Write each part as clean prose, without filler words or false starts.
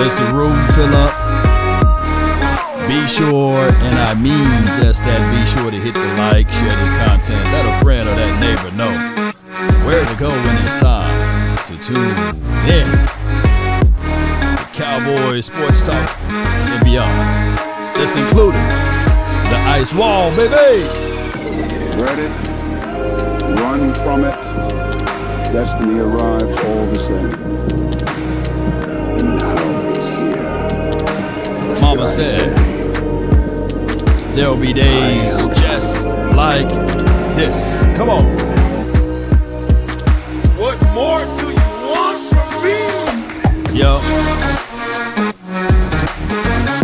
as the room fill up, be sure, and I mean just that, be sure to hit the like, share this content, let a friend or that neighbor know where to go when it's time to tune in. The Cowboys Sports Talk and beyond. This included the ice wall, baby. Dread it, run from it, destiny arrives all the same. And now it's here. Mama said, there'll be days just like this. Come on. What more do you want from me? Yo.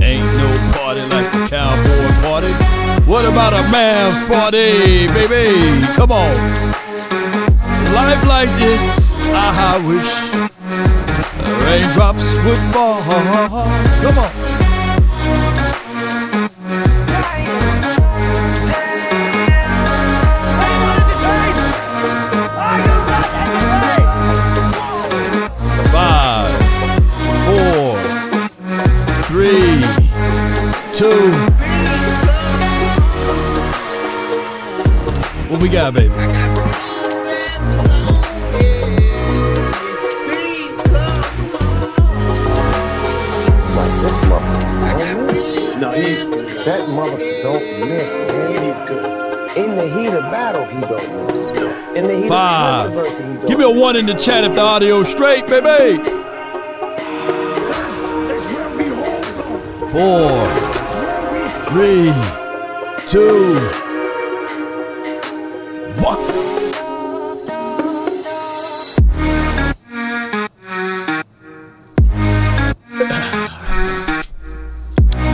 Ain't no party like the Cowboy party. What about a Mavs party, baby? Come on. Life like this, I wish raindrops would fall. Come on. Five, 4, 3, 2. What we got, baby? No, he's good. That mother don't miss, man. He's good. In the heat of battle, he don't miss. In the heat 5. of controversy, he don't Give me a 1 in the chat if the audio's straight, baby. 4, 3, 2, 1.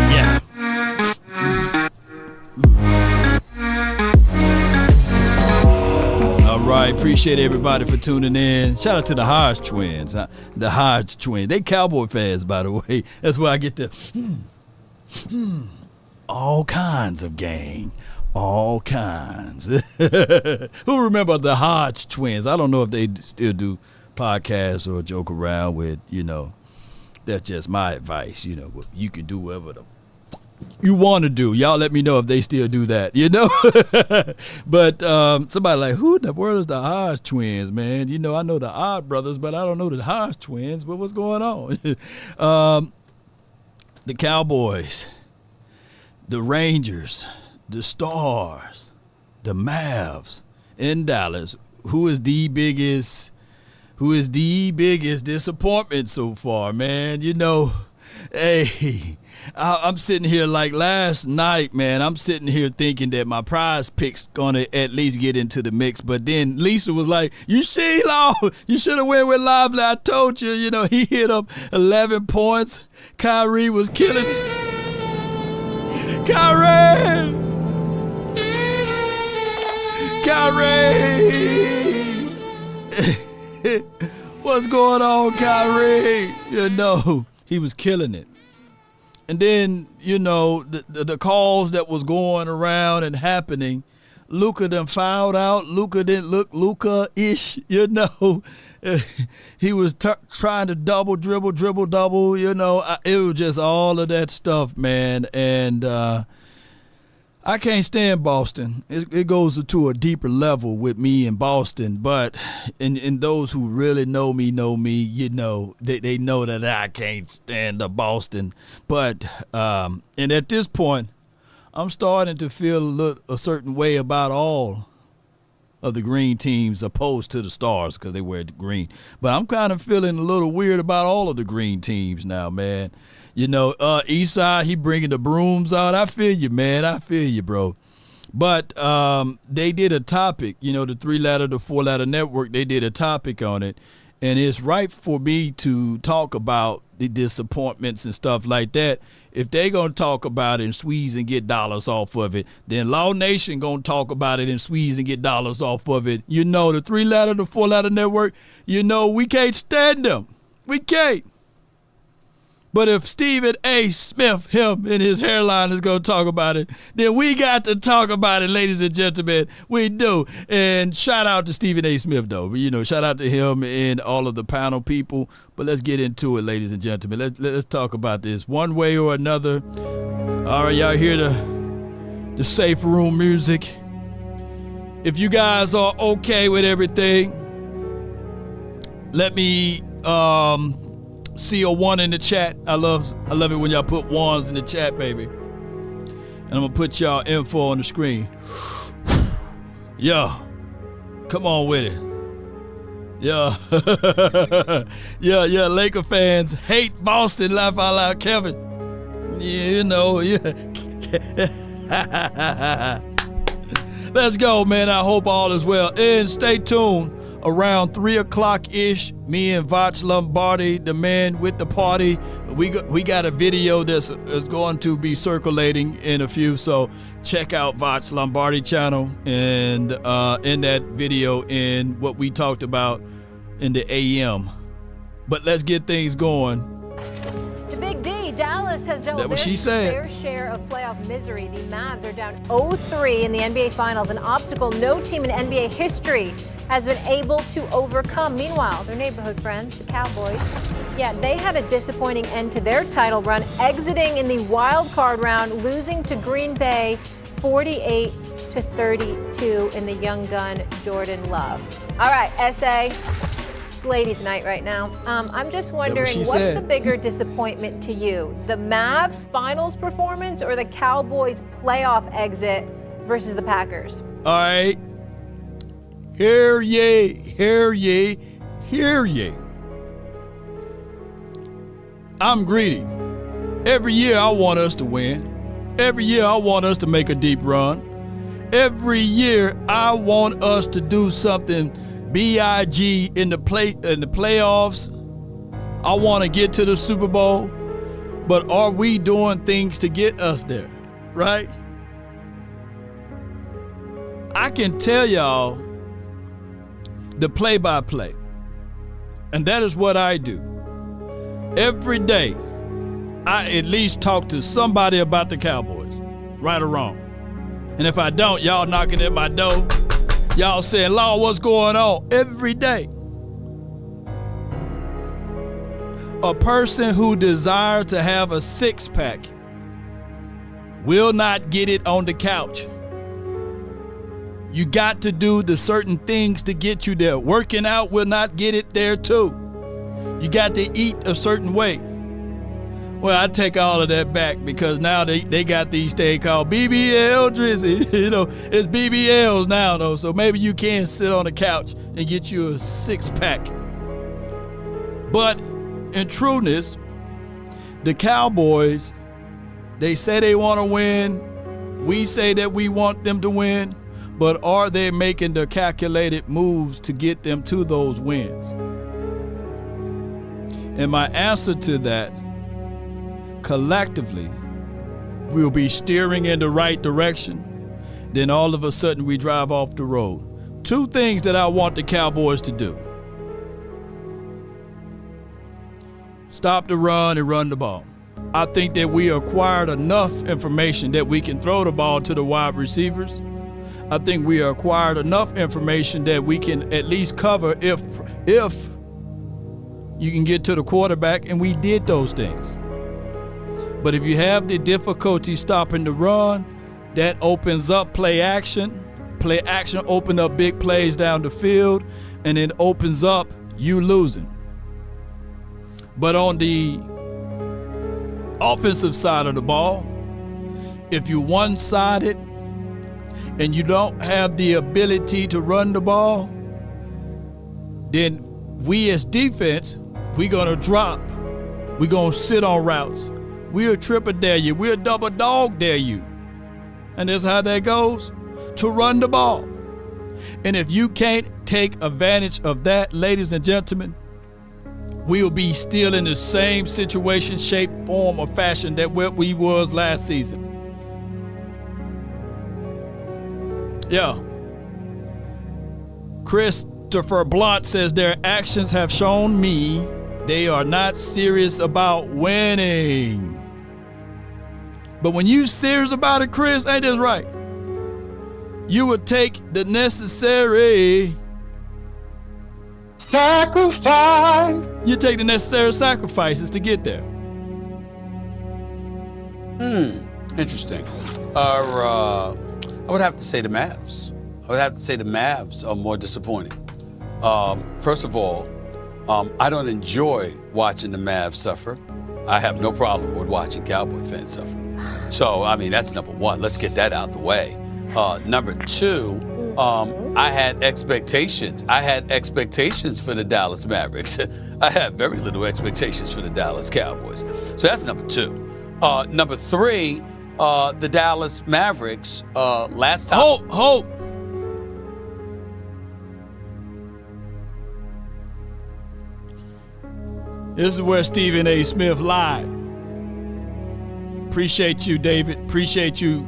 Yeah. All right, appreciate everybody for tuning in. Shout out to the Hodge twins. The Hodge twins. They Cowboy fans, by the way. That's where I get the all kinds of gang. All kinds. Who remember the Hodge twins? I don't know if they still do podcasts or joke around with, that's just my advice. You can do whatever the you want to do. Y'all let me know if they still do that, But somebody like, who in the world is the Hodge twins, man? I know the Odd brothers, but I don't know the Hodge twins. But what's going on? The Cowboys, the Rangers, the Stars, the Mavs in Dallas. Who is the biggest disappointment so far, man? Hey, I'm sitting here like last night, man. I'm sitting here thinking that my prize pick's gonna at least get into the mix. But then Lisa was like, "You Sheila, you should have went with Lively. I told you, he hit up 11 points. Kyrie was killing it. Kyrie, what's going on, Kyrie? He was killing it." And then, the calls that was going around and happening, Luka done fouled out. Luka didn't look Luka-ish, He was trying to dribble, double, It was just all of that stuff, man. And I can't stand Boston. It goes to a deeper level with me in Boston. But in those who really know me, they know that I can't stand the Boston. But and at this point, I'm starting to feel a certain way about all of the green teams opposed to the Stars because they wear the green. But I'm kind of feeling a little weird about all of the green teams now, man. Eastside, he bringing the brooms out. I feel you, man. I feel you, bro. But they did a topic, the 3-letter, the 4-letter network, they did a topic on it. And it's right for me to talk about the disappointments and stuff like that. If they're going to talk about it and squeeze and get dollars off of it, then Law Nation going to talk about it and squeeze and get dollars off of it. The 3-letter, the 4-letter network, we can't stand them. We can't. But if Stephen A. Smith, him and his hairline is going to talk about it, then we got to talk about it, ladies and gentlemen. We do. And shout out to Stephen A. Smith, though. You know, shout out to him and all of the panel people. But let's get into it, ladies and gentlemen. Let's talk about this one way or another. All right, y'all hear the safe room music. If you guys are okay with everything, let me see a 1 in the chat. I love it when y'all put 1s in the chat, baby. And I'm gonna put y'all info on the screen. Yeah, come on with it. Yeah, yeah. Laker fans hate Boston. Laugh out loud, Kevin. You know, yeah. Let's go, man. I hope all is well. And stay tuned. Around 3 o'clock-ish, me and Voch Lombardi, the man with the party, we got a video that's going to be circulating in a few, so check out Voch Lombardi channel, and in that video in what we talked about in the AM. But let's get things going. The Big D, Dallas has dealt with their fair share of playoff misery. The Mavs are down 0-3 in the NBA Finals, an obstacle no team in NBA history has been able to overcome. Meanwhile, their neighborhood friends, the Cowboys, they had a disappointing end to their title run, exiting in the wild card round, losing to Green Bay 48-32 in the young gun Jordan Love. All right, SA, it's ladies' night right now. I'm just wondering, what's the bigger disappointment to you? The Mavs finals performance or the Cowboys playoff exit versus the Packers? All right. Hear ye, hear ye, hear ye. I'm greedy. Every year I want us to win. Every year I want us to make a deep run. Every year I want us to do something big in the playoffs. I want to get to the Super Bowl. But are we doing things to get us there, right? I can tell y'all the play-by-play. And that is what I do. Every day, I at least talk to somebody about the Cowboys, right or wrong. And if I don't, y'all knocking at my door. Y'all saying, Lord, what's going on? Every day. A person who desires to have a six-pack will not get it on the couch. You got to do the certain things to get you there. Working out will not get it there too. You got to eat a certain way. Well, I take all of that back because now they got these things called BBL drizzy. You know, it's BBLs now though, so maybe you can sit on the couch and get you a six-pack. But in trueness, the Cowboys, they say they want to win. We say that we want them to win. But are they making the calculated moves to get them to those wins? And my answer to that, collectively, we'll be steering in the right direction. Then all of a sudden we drive off the road. 2 things that I want the Cowboys to do. Stop the run and run the ball. I think that we acquired enough information that we can throw the ball to the wide receivers. I think we acquired enough information that we can at least cover if you can get to the quarterback, and we did those things. But if you have the difficulty stopping the run, that opens up play action. Play action open up big plays down the field, and it opens up you losing. But on the offensive side of the ball, if you're one-sided and you don't have the ability to run the ball, then we as defense, we're going to drop. We're going to sit on routes. We'll triple dare you. We'll double dog dare you. And that's how that goes, to run the ball. And if you can't take advantage of that, ladies and gentlemen, we'll be still in the same situation, shape, form, or fashion that what we was last season. Yeah. Christopher Blunt says their actions have shown me They are not serious about winning. But when you serious about it, Chris, ain't this right? You would take the necessary sacrifice. You take the necessary sacrifices to get there. Interesting. I would have to say the Mavs. I would have to say the Mavs are more disappointing. First of all, I don't enjoy watching the Mavs suffer. I have no problem with watching Cowboy fans suffer. So, I mean, that's number one. Let's get that out the way. Number two, I had expectations. I had expectations for the Dallas Mavericks. I had very little expectations for the Dallas Cowboys. So that's number two. Number three, the Dallas Mavericks, last time. Hope. This is where Stephen A. Smith lied. Appreciate you, David. Appreciate you,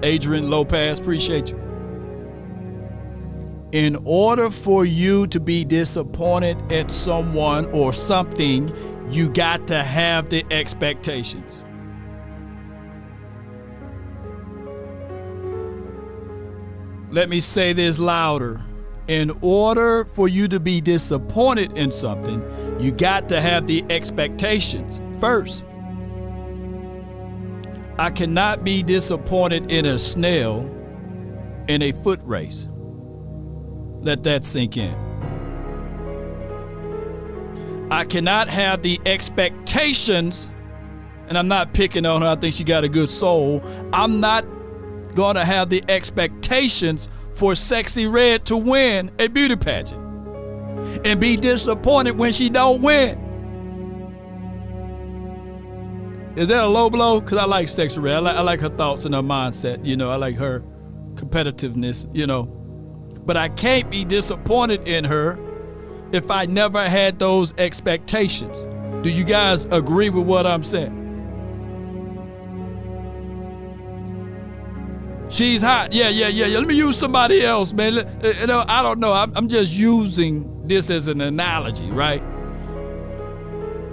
Adrian Lopez. Appreciate you. In order for you to be disappointed at someone or something, you got to have the expectations. Let me say this louder. In order for you to be disappointed in something, you got to have the expectations first. I cannot be disappointed in a snail in a foot race. Let that sink in. I cannot have the expectations, and I'm not picking on her, I think she got a good soul. I'm not going to have the expectations for Sexy Red to win a beauty pageant and be disappointed when she don't win. Is that a low blow? Because I like Sexy Red. I like her thoughts and her mindset. You know, I like her competitiveness, you know. But I can't be disappointed in her if I never had those expectations. Do you guys agree with what I'm saying? She's hot. Yeah. Let me use somebody else, man. You know, I don't know. I'm just using this as an analogy, right?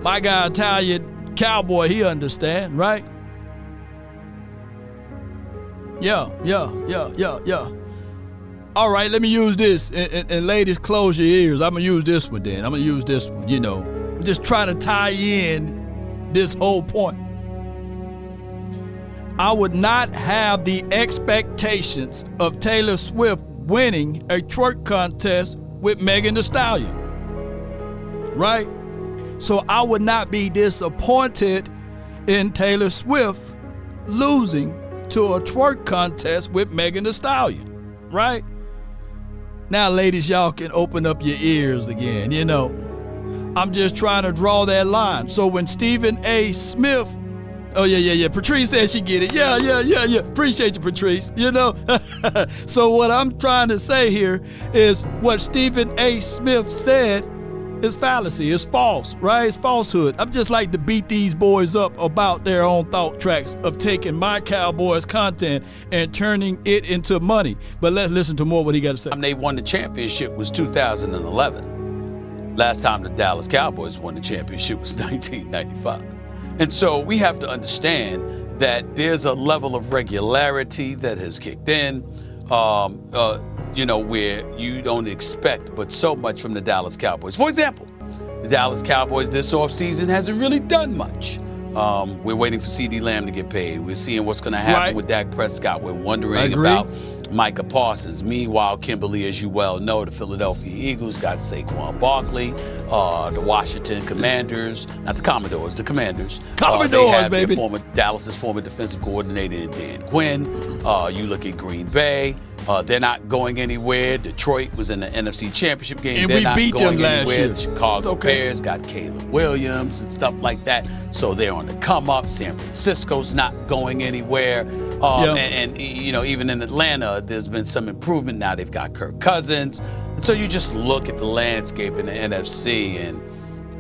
My guy, Italian Cowboy, he understand, right? Yeah. All right, let me use this. And ladies, close your ears. I'm going to use this one then. I'm going to use this one, you know. I'm just trying to tie in this whole point. I would not have the expectations of Taylor Swift winning a twerk contest with Megan Thee Stallion, right? So I would not be disappointed in Taylor Swift losing to a twerk contest with Megan Thee Stallion, right? Now, ladies, y'all can open up your ears again, you know. I'm just trying to draw that line. So when Stephen A. Smith, oh, yeah. Patrice said she get it. Yeah. Appreciate you, Patrice. You know? So what I'm trying to say here is what Stephen A. Smith said is fallacy. It's false, right? It's falsehood. I'm just like to beat these boys up about their own thought tracks of taking my Cowboys content and turning it into money. But let's listen to more what he got to say. They won the championship was 2011. Last time the Dallas Cowboys won the championship was 1995. And so we have to understand that there's a level of regularity that has kicked in, you know, where you don't expect but so much from the Dallas Cowboys. For example, the Dallas Cowboys this offseason hasn't really done much. We're waiting for CeeDee Lamb to get paid. We're seeing what's going to happen with Dak Prescott. We're wondering about Micah Parsons. Meanwhile, Kimberly, as you well know, the Philadelphia Eagles got Saquon Barkley. The Washington Commanders, not the Commodores, the Commanders. Commodores, they have baby. Dallas's former defensive coordinator, Dan Quinn. You look at Green Bay. They're not going anywhere. Detroit was in the NFC Championship game. And they're we not beat going them last anywhere. year. The Chicago Bears got Caleb Williams and stuff like that. So they're on the come up. San Francisco's not going anywhere. And you know, even in Atlanta, there's been some improvement. Now they've got Kirk Cousins. And so you just look at the landscape in the NFC, and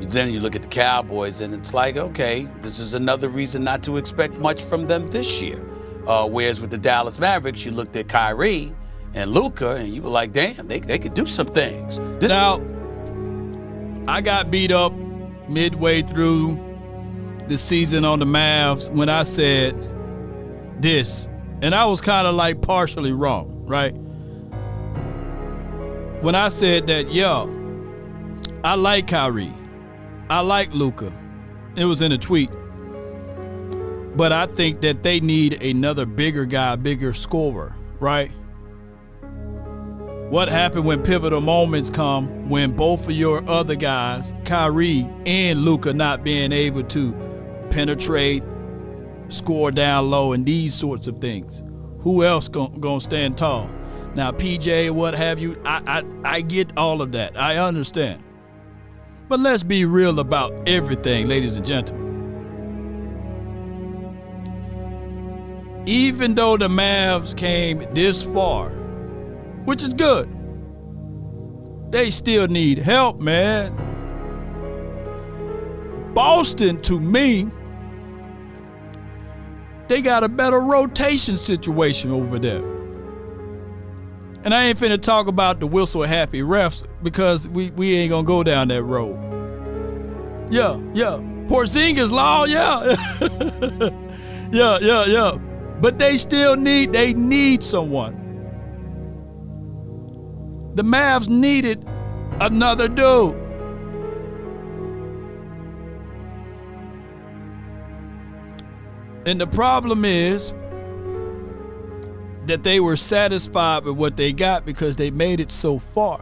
then you look at the Cowboys, and it's like, okay, this is another reason not to expect much from them this year. Whereas with the Dallas Mavericks, you looked at Kyrie and Luka, and you were like, damn, they could do some things. Now, I got beat up midway through the season on the Mavs when I said this, and I was kind of like partially wrong, right? When I said that, yo, I like Kyrie, I like Luka. It was in a tweet. But I think that they need another bigger guy, bigger scorer, right? What happened when pivotal moments come when both of your other guys, Kyrie and Luka, not being able to penetrate, score down low, and these sorts of things? Who else gonna stand tall? Now, PJ, what have you, I get all of that. I understand. But let's be real about everything, ladies and gentlemen. Even though the Mavs came this far, which is good, they still need help, man. Boston, to me, they got a better rotation situation over there. And I ain't finna talk about the whistle happy refs because we ain't gonna go down that road. Yeah. Porzingis law, yeah. Yeah. But they still need someone. The Mavs needed another dude. And the problem is that they were satisfied with what they got because they made it so far.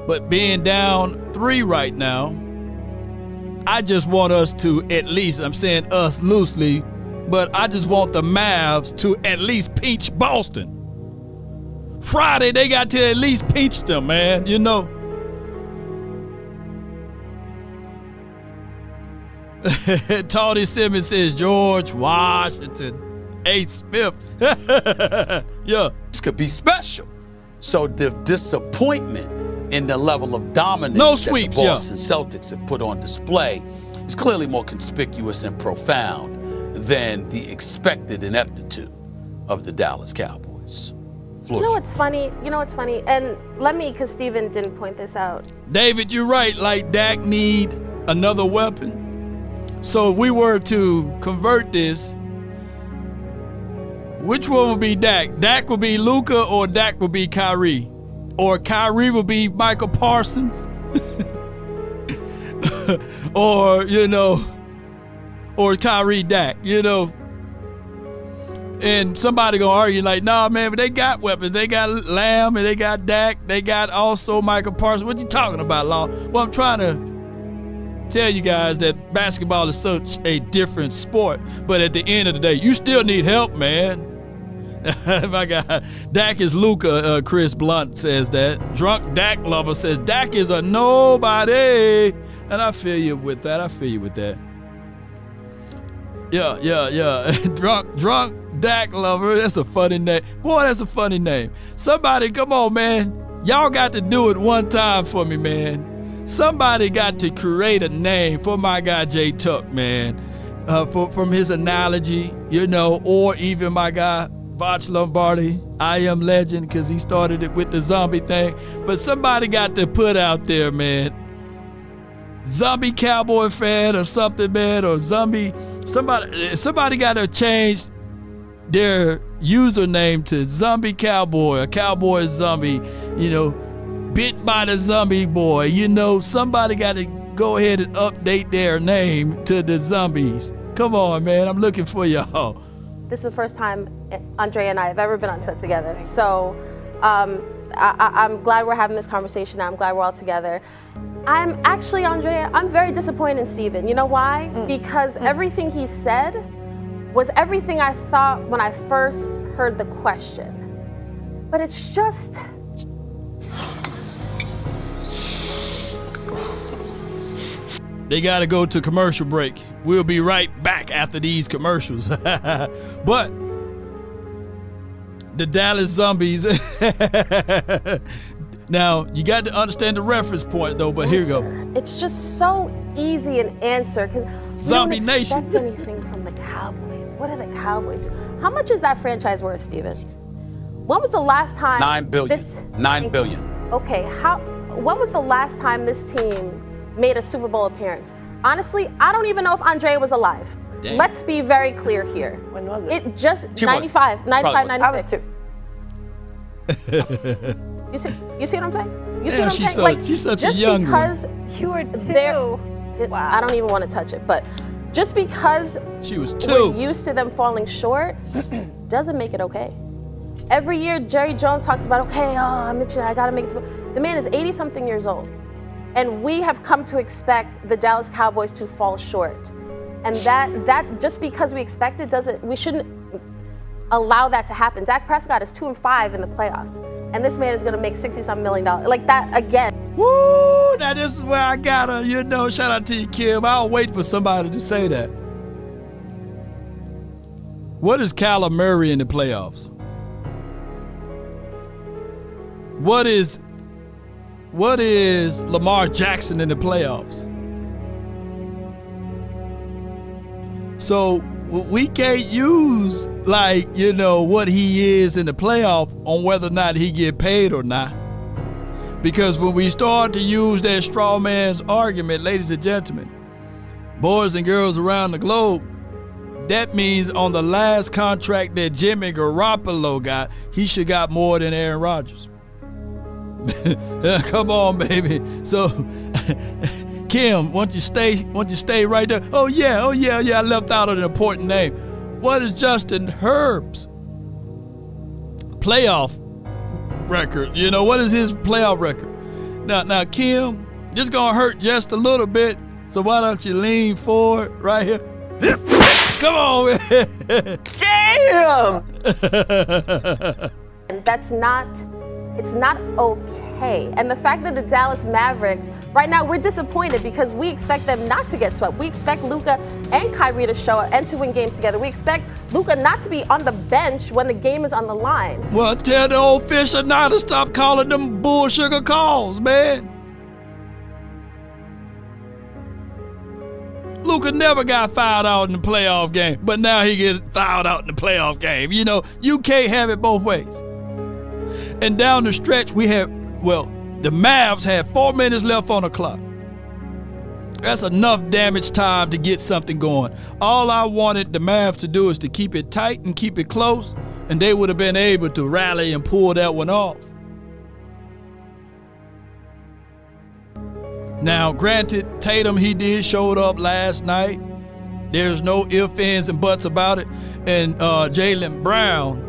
But being down 3 right now, I just want us to at least, I'm saying us loosely, but I just want the Mavs to at least pinch Boston. Friday, they got to at least pinch them, man, you know. Tony Simmons says George Washington, A. Smith. Yeah. This could be special. So the disappointment in the level of dominance that the Boston Celtics have put on display is clearly more conspicuous and profound than the expected ineptitude of the Dallas Cowboys. You know what's funny? And let me, because Steven didn't point this out. David, you're right. Like, Dak need another weapon. So if we were to convert this, which one would be Dak? Dak would be Luka, or Dak would be Kyrie? Or Kyrie would be Michael Parsons? Or, or Kyrie Dak, And somebody gonna argue like, nah, man, but they got weapons. They got Lamb and they got Dak. They got also Michael Parsons. What you talking about, Law? Well, I'm trying to tell you guys that basketball is such a different sport. But at the end of the day, you still need help, man. My God, Dak is Luka. Chris Blunt says that. Drunk Dak lover says Dak is a nobody. And I feel you with that. Yeah. Drunk Dak lover. That's a funny name. Boy, that's a funny name. Somebody, come on, man. Y'all got to do it one time for me, man. Somebody got to create a name for my guy Jay Tuck, man. From his analogy, or even my guy Botch Lombardi, I Am Legend, because he started it with the zombie thing. But somebody got to put out there, man, zombie cowboy fan or something, man, or zombie. Somebody got to change their username to zombie cowboy, or cowboy zombie, bit by the zombie boy. Somebody got to go ahead and update their name to the zombies. Come on, man, I'm looking for y'all. This is the first time Andrea and I have ever been on set together. So I'm glad we're having this conversation. I'm glad we're all together. I'm actually, Andrea, I'm very disappointed in Steven. You know why? Because everything he said was everything I thought when I first heard the question. But it's just... They got to go to commercial break. We'll be right back after these commercials. But the Dallas Zombies. Now, you got to understand the reference point, though, but here you go. It's just so easy an answer because Zombie we don't Nation. expect anything from the Cowboys. What are the Cowboys? How much is that franchise worth, Steven? When was the last time? $9 billion. $9 billion. Okay, how? when was the last time this team made a Super Bowl appearance? Honestly, I don't even know if Andrea was alive. Damn. Let's be very clear here. When was it? It just She 95, was. 95, Probably 96. I was 2. You see what I'm saying? You see Damn, what I'm saying? she's such a just young because You were 2. Wow. I don't even want to touch it, but just because She was 2. we're used to them falling short doesn't make it okay. Every year, Jerry Jones talks about, okay, Mitchell, I gotta make it. The man is 80-something years old, and we have come to expect the Dallas Cowboys to fall short. And that just because we expect it we shouldn't allow that to happen. Dak Prescott is 2-5 in the playoffs, and this man is gonna make $60-some million. Like that again. Woo! Now this is where I gotta, shout out to you, Kim. I'll wait for somebody to say that. What is Kyler Murray in the playoffs? What is Lamar Jackson in the playoffs? So we can't use what he is in the playoff on whether or not he get paid or not. Because when we start to use that straw man's argument, ladies and gentlemen, boys and girls around the globe, that means on the last contract that Jimmy Garoppolo got, he should got more than Aaron Rodgers. Come on, baby. So, Kim, won't you stay right there? Oh yeah, I left out an important name. What is Justin Herb's playoff record? What is his playoff record? Now, Kim, just gonna hurt just a little bit. So why don't you lean forward right here? Come on, man. Damn! It's not okay. And the fact that the Dallas Mavericks, right now we're disappointed because we expect them not to get swept. We expect Luka and Kyrie to show up and to win games together. We expect Luka not to be on the bench when the game is on the line. Well, tell the old Fisher now to stop calling them bull sugar calls, man. Luka never got fouled out in the playoff game, but now he gets fouled out in the playoff game. You can't have it both ways. And down the stretch, the Mavs had 4 minutes left on the clock. That's enough damage time to get something going. All I wanted the Mavs to do is to keep it tight and keep it close, and they would have been able to rally and pull that one off. Now, granted, Tatum, he showed up last night. There's no ifs, ands, and buts about it. And Jaylen Brown,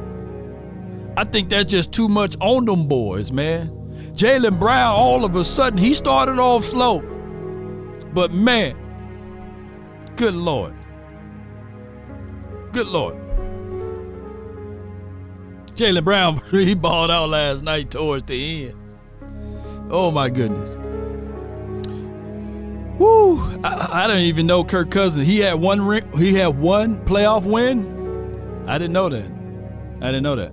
I think that's just too much on them boys, man. Jaylen Brown, all of a sudden, he started off slow. But, man, good Lord. Good Lord. Jaylen Brown, he balled out last night towards the end. Oh, my goodness. Woo! I don't even know Kirk Cousins. He had one playoff win. I didn't know that.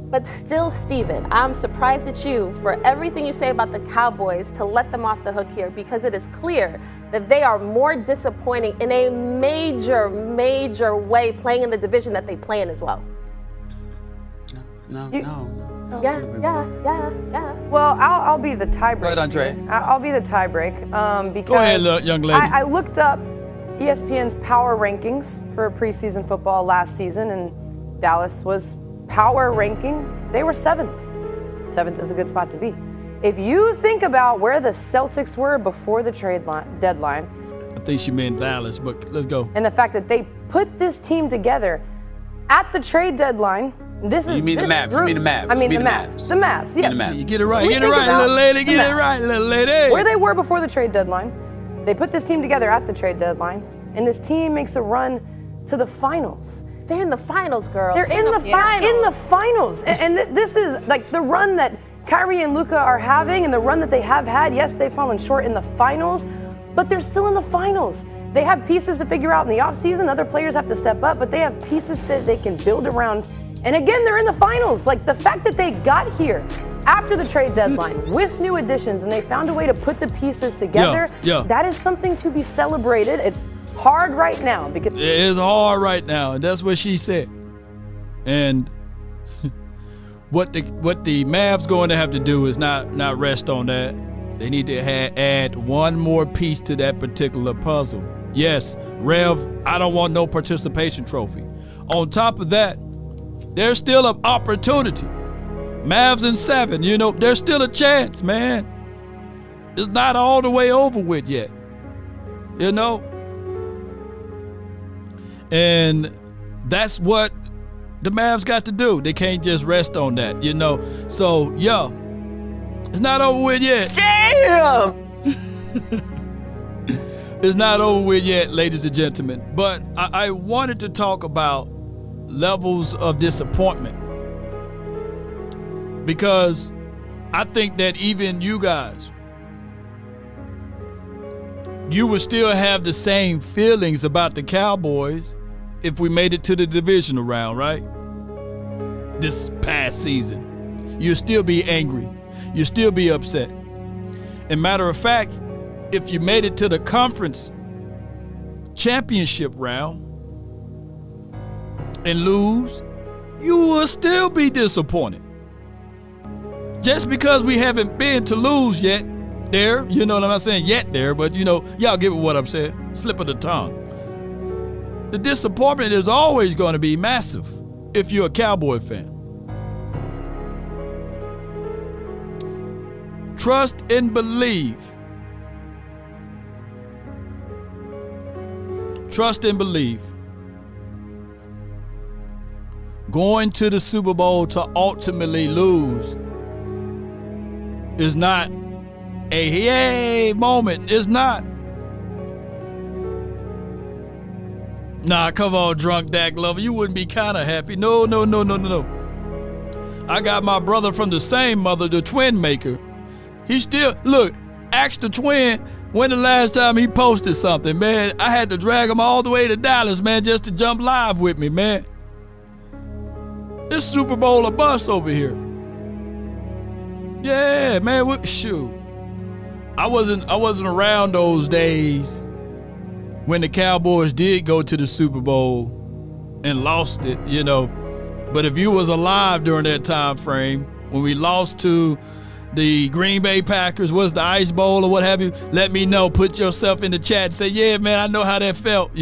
But still, Steven, I'm surprised at you for everything you say about the Cowboys to let them off the hook here, because it is clear that they are more disappointing in a major, major way playing in the division that they play in as well. No. Yeah. Well, I'll be the tiebreaker. Go ahead, Andre. I'll be the tiebreak because Go ahead, young lady. I looked up ESPN's power rankings for preseason football last season, and Dallas was power ranking. They were 7th. 7th is a good spot to be. If you think about where the Celtics were before the trade deadline, I think she meant Dallas, but let's go. and the fact that they put this team together at the trade deadline, You mean the Mavs. I mean the Mavs. The Mavs, yeah. The Mavs. You get it right. We Get it think right, about little lady. the Get it Mavs. right, little lady. Where they were before the trade deadline, they put this team together at the trade deadline, and this team makes a run to the finals. They're in the finals, girl. They're in the finals. And this is like the run that Kyrie and Luka are having and the run that they have had. Yes, they've fallen short in the finals, but they're still in the finals. They have pieces to figure out in the offseason. Other players have to step up, but they have pieces that they can build around. And again, they're in the finals. Like the fact that they got here after the trade deadline with new additions and they found a way to put the pieces together, that is something to be celebrated. It's hard right now because it is hard right now, and that's what she said. And What the Mavs going to have to do is not rest on that. They need to add one more piece to that particular puzzle. Yes, Rev, I don't want no participation trophy. On top of that, there's still an opportunity. Mavs in 7, there's still a chance, man. It's not all the way over with yet, And that's what the Mavs got to do. They can't just rest on that, So, it's not over with yet. Damn! It's not over with yet, ladies and gentlemen. But I wanted to talk about levels of disappointment, because I think that even you guys, you would still have the same feelings about the Cowboys if we made it to the divisional round, right? This past season. You'll still be angry. You'll still be upset. And matter of fact, if you made it to the conference championship round and lose, you will still be disappointed. Just because we haven't been to lose yet there, I'm not saying yet there, but y'all get what I'm saying. Slip of the tongue. The disappointment is always going to be massive if you're a Cowboy fan. Trust and believe. Trust and believe. Going to the Super Bowl to ultimately lose is not a yay moment. It's not. Nah, come on, drunk Dak lover. You wouldn't be kind of happy. No. I got my brother from the same mother, the twin maker. He still, look, ask the twin when the last time he posted something, man. I had to drag him all the way to Dallas, man, just to jump live with me, man. This Super Bowl a bus over here. Yeah, man, shoot. I wasn't around those days when the Cowboys did go to the Super Bowl and lost it, But if you was alive during that time frame, when we lost to the Green Bay Packers, was the Ice Bowl or what have you, let me know. Put yourself in the chat and say, yeah, man, I know how that felt,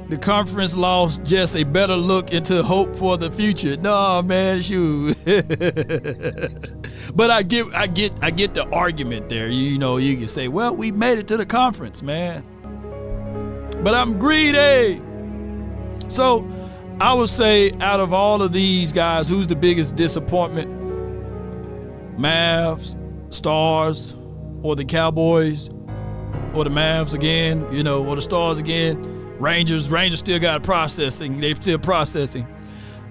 The conference lost just a better look into hope for the future. No, man, shoot. But I get the argument there. You can say, well, we made it to the conference, man. But I'm greedy. So I would say out of all of these guys, who's the biggest disappointment? Mavs, Stars, or the Cowboys, or the Mavs again, or the Stars again. Rangers still got processing. They're still processing.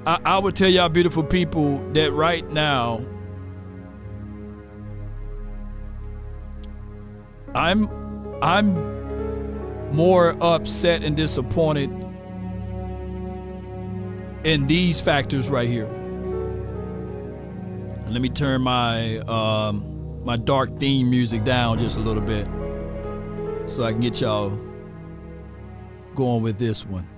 I would tell y'all beautiful people that right now, I'm more upset and disappointed in these factors right here. Let me turn my my dark theme music down just a little bit so I can get y'all going with this one.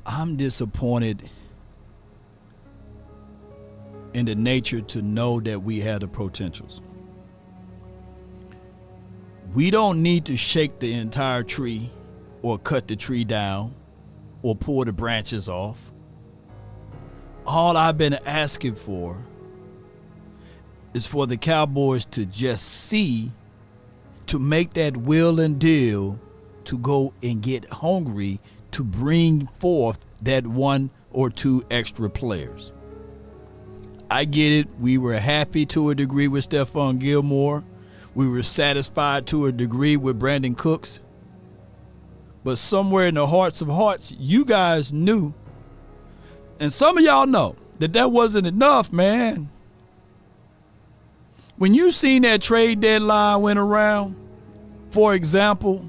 I'm disappointed in the nature to know that we have the potentials. We don't need to shake the entire tree or cut the tree down or pull the branches off. All I've been asking for is for the Cowboys to just see, to make that will and deal, to go and get hungry, to bring forth that one or two extra players. I get it. We were happy to a degree with Stephon Gilmore. We were satisfied to a degree with Brandon Cooks. But somewhere in the hearts of hearts, you guys knew, and some of y'all know, that wasn't enough, man. When you seen that trade deadline went around, for example,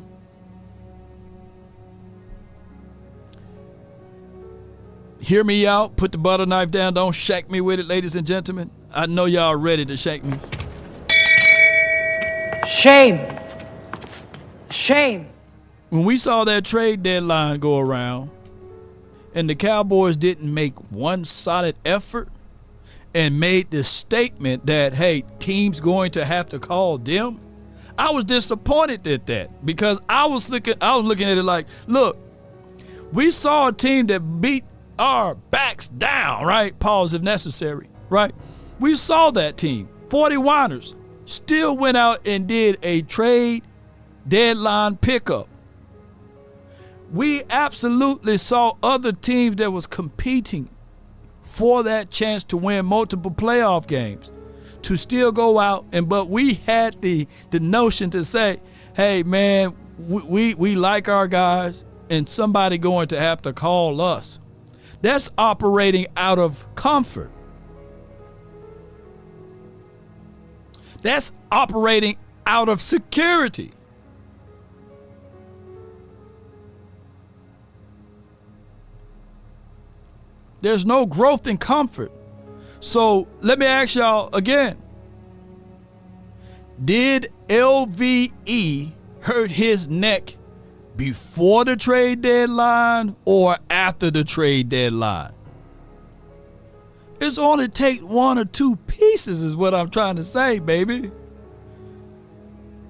hear me out, put the butter knife down, don't shack me with it, ladies and gentlemen. I know y'all ready to shake me. Shame. Shame. When we saw that trade deadline go around and the Cowboys didn't make one solid effort and made the statement that, hey, team's going to have to call them, I was disappointed at that because I was looking at it like, look, we saw a team that beat our backs down, right? Pause if necessary, right? We saw that team, 41ers, still went out and did a trade deadline pickup. We absolutely saw other teams that was competing for that chance to win multiple playoff games to still go out, but we had the notion to say, hey man, we like our guys and somebody going to have to call us. That's operating out of comfort. That's operating out of security. There's no growth in comfort. So let me ask y'all again. Did LVE hurt his neck before the trade deadline or after the trade deadline? It's only take one or two pieces is what I'm trying to say, baby.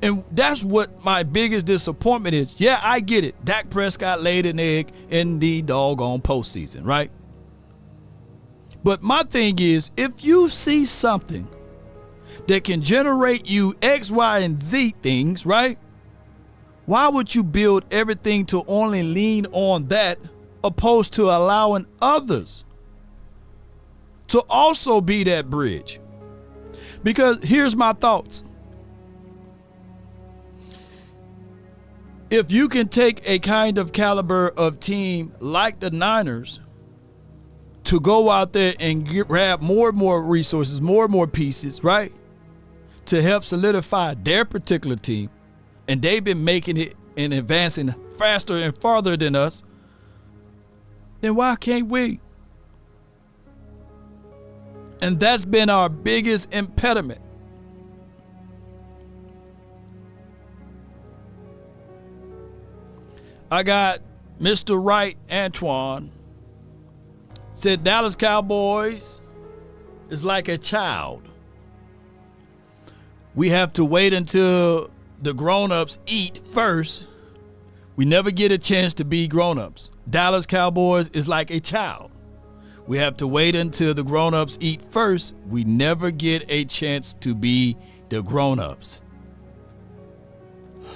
And that's what my biggest disappointment is. Yeah, I get it. Dak Prescott laid an egg in the doggone postseason, right? But my thing is, if you see something that can generate you X, Y, and Z things, right? Why would you build everything to only lean on that opposed to allowing others to also be that bridge? Because here's my thoughts. If you can take a kind of caliber of team like the Niners to go out there and grab more and more resources, more and more pieces, right, to help solidify their particular team, and they've been making it and advancing faster and farther than us, then why can't we? And that's been our biggest impediment. I got Mr. Wright Antoine said Dallas Cowboys is like a child. We have to wait until the grown-ups eat first. We never get a chance to be grown-ups. Dallas Cowboys is like a child. We have to wait until the grown-ups eat first. We never get a chance to be the grown-ups.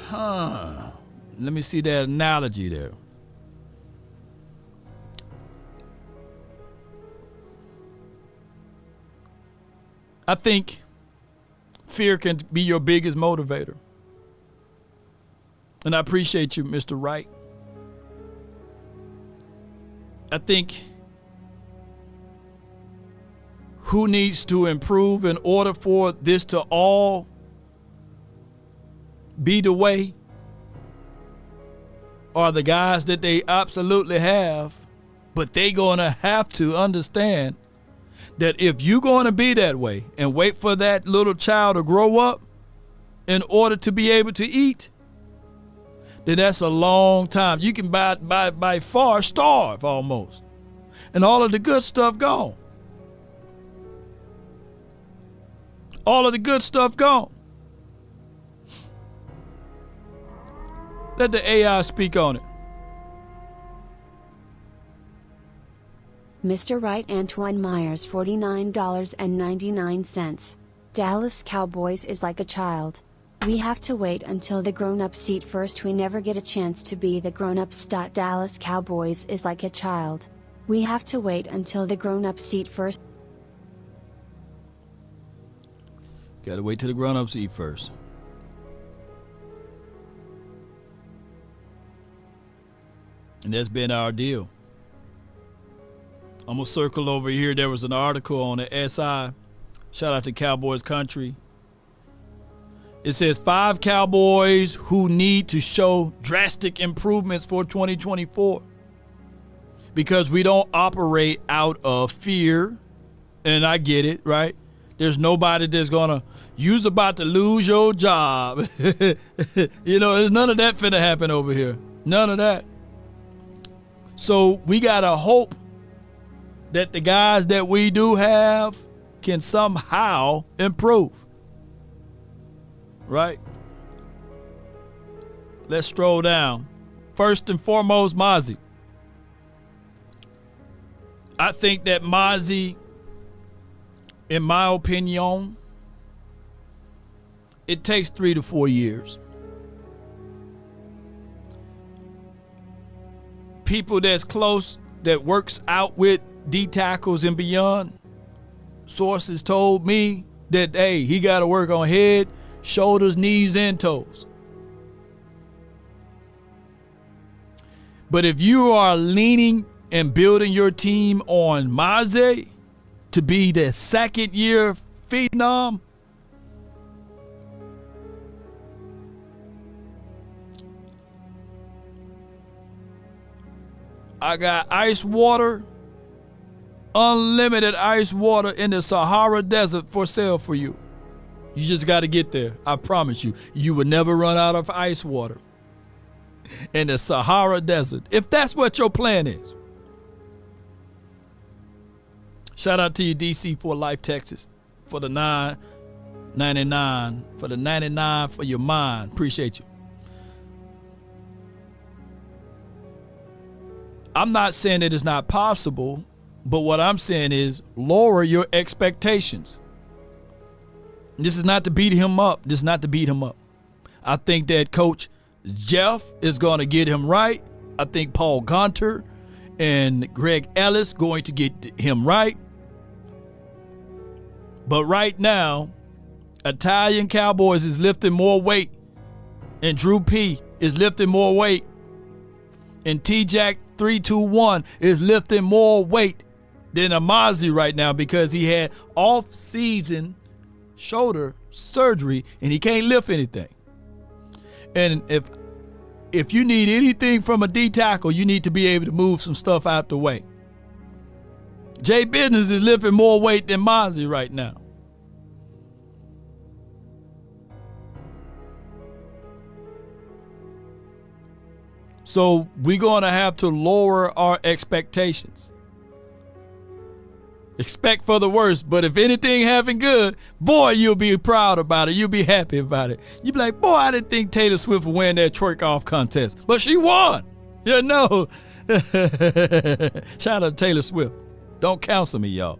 Let me see that analogy there. I think fear can be your biggest motivator. And I appreciate you, Mr. Wright. I think who needs to improve in order for this to all be the way are the guys that they absolutely have, but they gonna have to understand that if you're going to be that way and wait for that little child to grow up in order to be able to eat, then that's a long time. You can by far starve almost. And all of the good stuff gone. All of the good stuff gone. Let the AI speak on it. Mr. Wright Antoine Myers $49.99. Dallas Cowboys is like a child. We have to wait until the grown-ups eat first. We never get a chance to be the grown-ups. Dallas Cowboys is like a child. We have to wait until the grown-ups eat first. Gotta wait till the grown-ups eat first. And that's been our deal. I'm going to circle over here. There was an article on the SI. Shout out to Cowboys Country. It says 5 Cowboys who need to show drastic improvements for 2024. Because we don't operate out of fear. And I get it, right? There's nobody that's gonna, you's about to lose your job. You know, there's none of that finna happen over here. None of that. So we gotta hope that the guys that we do have can somehow improve. Right? Let's stroll down. First and foremost, Mozzie. I think that Mozzie, in my opinion, it takes 3 to 4 years. People that's close, that works out with D tackles and beyond, sources told me that, hey, he got to work on head, shoulders, knees, and toes. But if you are leaning and building your team on Mozzie to be the second year phenom, I got ice water, unlimited ice water in the Sahara Desert for sale for you. You just got to get there. I promise you, you will never run out of ice water in the Sahara Desert, if that's what your plan is. Shout out to you, DC, for Life Texas, for the $9.99, for the 99 for your mind. Appreciate you. I'm not saying that it's not possible, but what I'm saying is lower your expectations. This is not to beat him up. This is not to beat him up. I think that Coach Jeff is going to get him right. I think Paul Gunter and Greg Ellis going to get him right. But right now, Italian Cowboys is lifting more weight, and Drew P is lifting more weight, and T-Jack 321 is lifting more weight than Mozzie right now because he had off-season shoulder surgery and he can't lift anything. And if you need anything from a D tackle, you need to be able to move some stuff out the way. Jay Business is lifting more weight than Mozzie right now. So we're going to have to lower our expectations. Expect for the worst, but if anything happen good, boy, you'll be proud about it. You'll be happy about it. You'll be like, boy, I didn't think Taylor Swift would win that twerk off contest, but she won. You know. Shout out to Taylor Swift. Don't counsel me, y'all.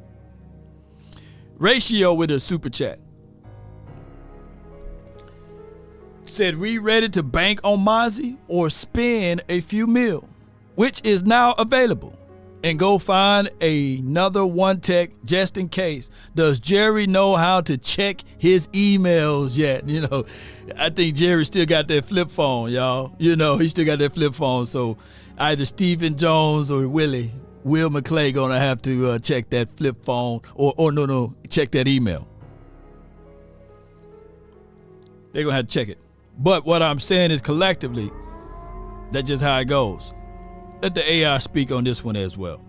Ratio with a super chat said, we ready to bank on Mozzie or spend a few mil, which is now available, and go find another one tech just in case. Does Jerry know how to check his emails yet? You know, I think Jerry still got that flip phone, y'all. You know, he still got that flip phone. So either Stephen Jones or Will McClay gonna have to check that flip phone or check that email. They're gonna have to check it. But what I'm saying is collectively, that's just how it goes. Let the AI speak on this one as well.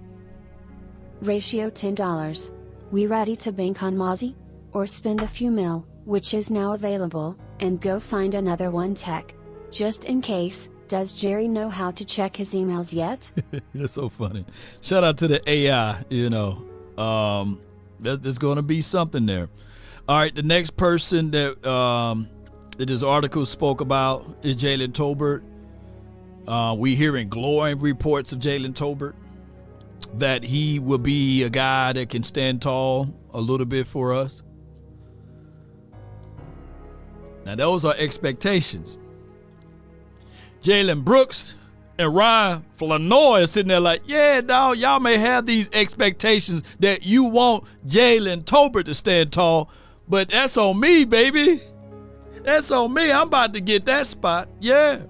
Ratio $10. We ready to bank on Mozzie? Or spend a few mil, which is now available, and go find another one tech. Just in case, does Jerry know how to check his emails yet? That's so funny. Shout out to the AI, you know. There's going to be something there. All right, the next person that this article spoke about is Jalen Tolbert. We hearing glowing reports of Jalen Tolbert, that he will be a guy that can stand tall a little bit for us. Now, those are expectations. Jalen Brooks and Ryan Flanoy are sitting there like, yeah, dog, y'all may have these expectations that you want Jalen Tolbert to stand tall, but that's on me, baby. That's on me. I'm about to get that spot. Yeah.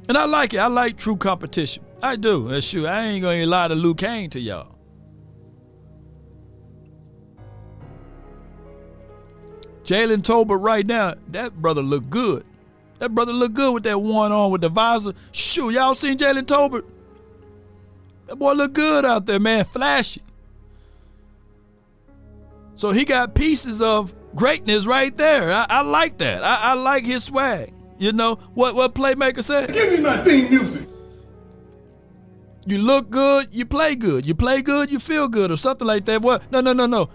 And I like it. I like true competition. I do. That's true. I ain't going to lie to Luke Kane to y'all. Jalen Tolbert right now, that brother look good. That brother look good with that one on with the visor. Shoot, y'all seen Jalen Tolbert? That boy look good out there, man. Flashy. So he got pieces of greatness right there. I like that. I like his swag. You know what Playmaker said? Give me my theme music. You look good, you play good. You play good, you feel good, or something like that. What? No.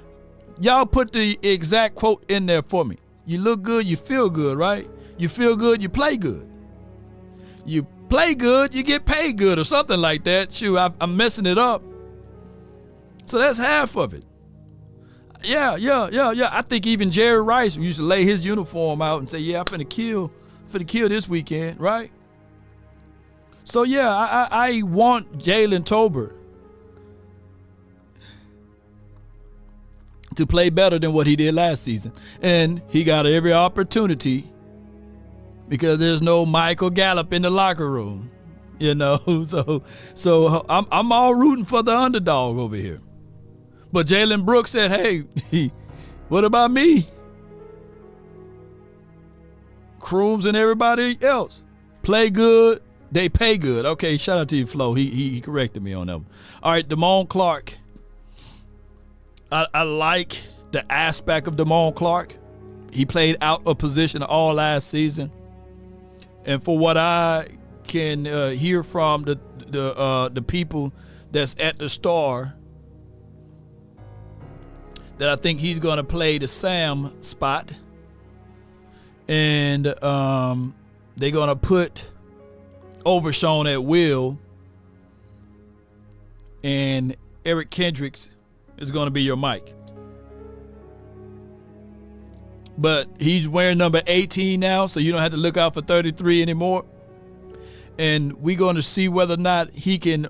Y'all put the exact quote in there for me. You look good, you feel good, right? You feel good, you play good. You play good, you get paid good, or something like that. Shoot, I'm messing it up. So that's half of it. Yeah. I think even Jerry Rice used to lay his uniform out and say, yeah, I'm finna kill this weekend, right? So yeah, I want Jalen Tolbert to play better than what he did last season. And he got every opportunity because there's no Michael Gallup in the locker room, you know. So I'm all rooting for the underdog over here. But Jalen Brooks said, hey, what about me? Crooms and everybody else. Play good, they pay good. Okay, shout out to you, Flo. He corrected me on that one. All right, Damone Clark. I like the aspect of Damone Clark. He played out of position all last season. And for what I can hear from the people that's at the Star, that I think he's going to play the Sam spot. And they're going to put Overshown at will. And Eric Kendricks is going to be your Mike. But he's wearing number 18 now, so you don't have to look out for 33 anymore. And we're going to see whether or not he can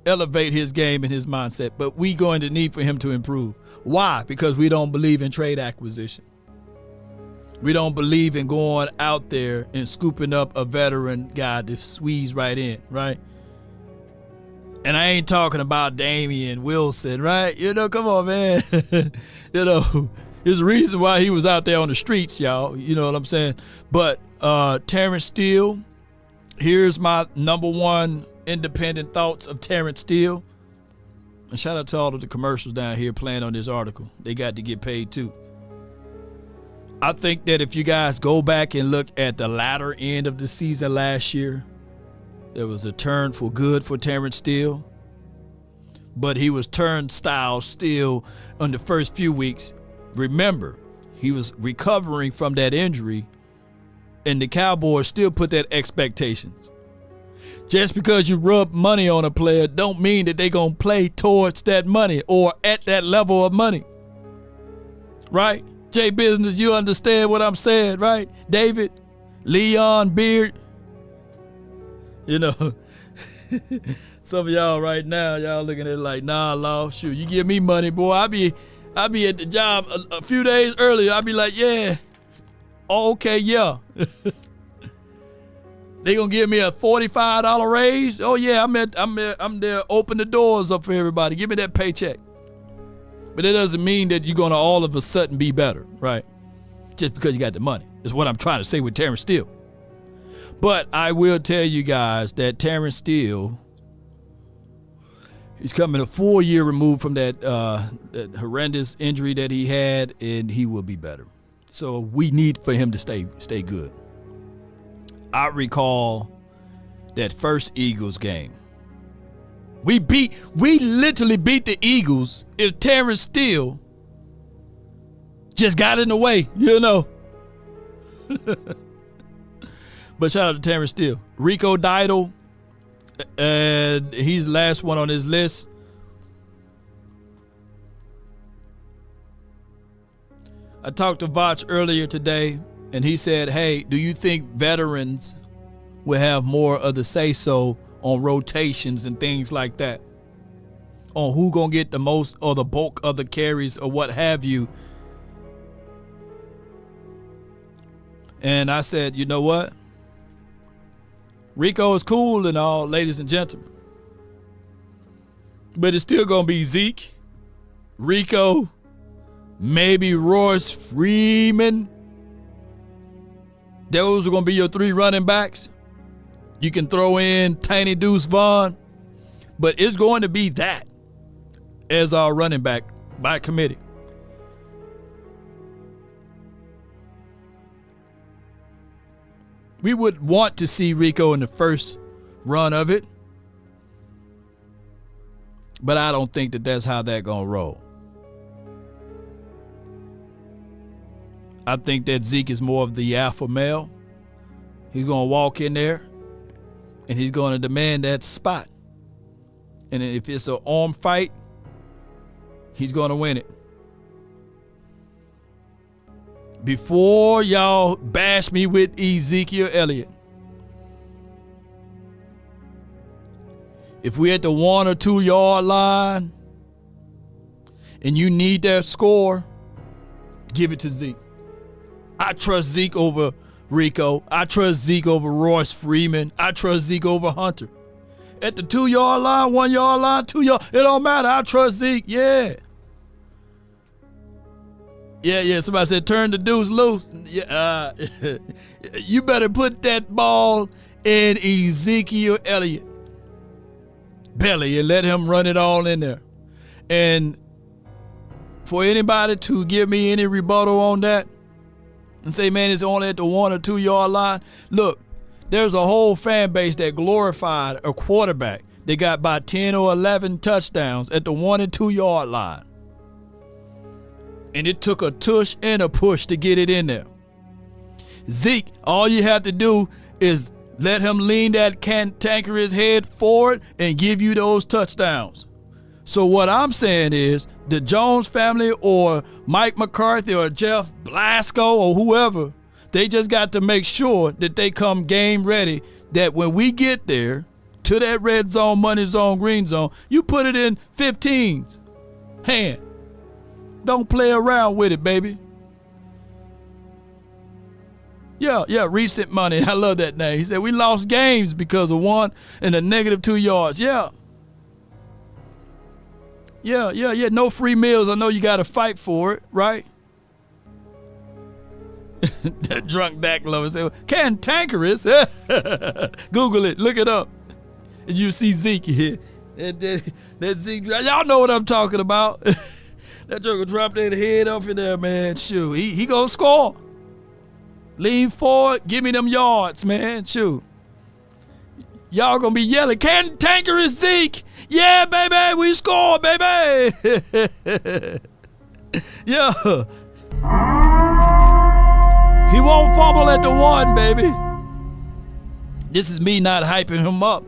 elevate his game and his mindset. But we're going to need for him to improve. Why? Because we don't believe in trade acquisition. We don't believe in going out there and scooping up a veteran guy to squeeze right in, right? And I ain't talking about Damian Wilson, right? You know, come on, man. You know, there's a reason why he was out there on the streets, y'all. You know what I'm saying? But Terrence Steele, here's my number one independent thoughts of Terrence Steele. And shout out to all of the commercials down here playing on this article. They got to get paid too. I think that if you guys go back and look at the latter end of the season last year, there was a turn for good for Terrence Steele. But he was turnstile still on the first few weeks. Remember, he was recovering from that injury, and the Cowboys still put that expectations. Just because you rub money on a player don't mean that they're going to play towards that money or at that level of money. Right? J Business, you understand what I'm saying, right? David, Leon, Beard. You know, some of y'all right now, y'all looking at it like, nah, Law, shoot, you give me money, boy. I'll be at the job a few days earlier. I'll be like, yeah. Oh, okay, yeah. They gonna give me a $45 raise? Oh yeah, I'm there. Open the doors up for everybody. Give me that paycheck. But it doesn't mean that you're gonna all of a sudden be better, right? Just because you got the money. Is what I'm trying to say with Terrence Steele. But I will tell you guys that Terrence Steele, he's coming a full year removed from that horrendous injury that he had, and he will be better. So we need for him to stay good. I recall that first Eagles game. We literally beat the Eagles if Terrence Steele just got in the way, you know. But shout out to Terrence Steele. Rico Didal, and he's the last one on his list. I talked to Vach earlier today, and he said, hey, do you think veterans will have more of the say-so on rotations and things like that? On who gonna get the most or the bulk of the carries or what have you? And I said, you know what? Rico is cool and all, ladies and gentlemen. But it's still gonna be Zeke, Rico, maybe Royce Freeman. Those are going to be your three running backs. You can throw in Tiny Deuce Vaughn, but it's going to be that as our running back by committee. We would want to see Rico in the first run of it. But I don't think that that's how that's going to roll. I think that Zeke is more of the alpha male. He's going to walk in there and he's going to demand that spot. And if it's an arm fight, he's going to win it. Before y'all bash me with Ezekiel Elliott, if we're at the 1 or 2 yard line and you need that score, give it to Zeke. I trust Zeke over Rico. I trust Zeke over Royce Freeman. I trust Zeke over Hunter. At the 2 yard line, 1 yard line, 2 yard, it don't matter. I trust Zeke. Yeah. Yeah. Somebody said turn the deuce loose. Yeah. You better put that ball in Ezekiel Elliott belly and let him run it all in there. And for anybody to give me any rebuttal on that and say, man, it's only at the 1 or 2 yard line. Look, there's a whole fan base that glorified a quarterback that got about 10 or 11 touchdowns at the 1 and 2 yard line. And it took a tush and a push to get it in there. Zeke, all you have to do is let him lean that cantankerous head forward and give you those touchdowns. So what I'm saying is the Jones family or Mike McCarthy or Jeff Blasco or whoever, they just got to make sure that they come game ready, that when we get there to that red zone, money zone, green zone, you put it in 15s. Hand. Don't play around with it, baby. Yeah, recent money. I love that name. He said, we lost games because of 1 and a negative 2 yards. Yeah. No free meals. I know you got to fight for it, right? That drunk Dak lover said, cantankerous. Google it. Look it up. And you see Zeke here. That Zeke, y'all know what I'm talking about. That joker dropped that head off in there, man. Shoot, he gonna score. Lean forward, give me them yards, man. Shoot. Y'all gonna be yelling, cantankerous Zeke. Yeah, baby, we score, baby. Yeah. He won't fumble at the 1, baby. This is me not hyping him up.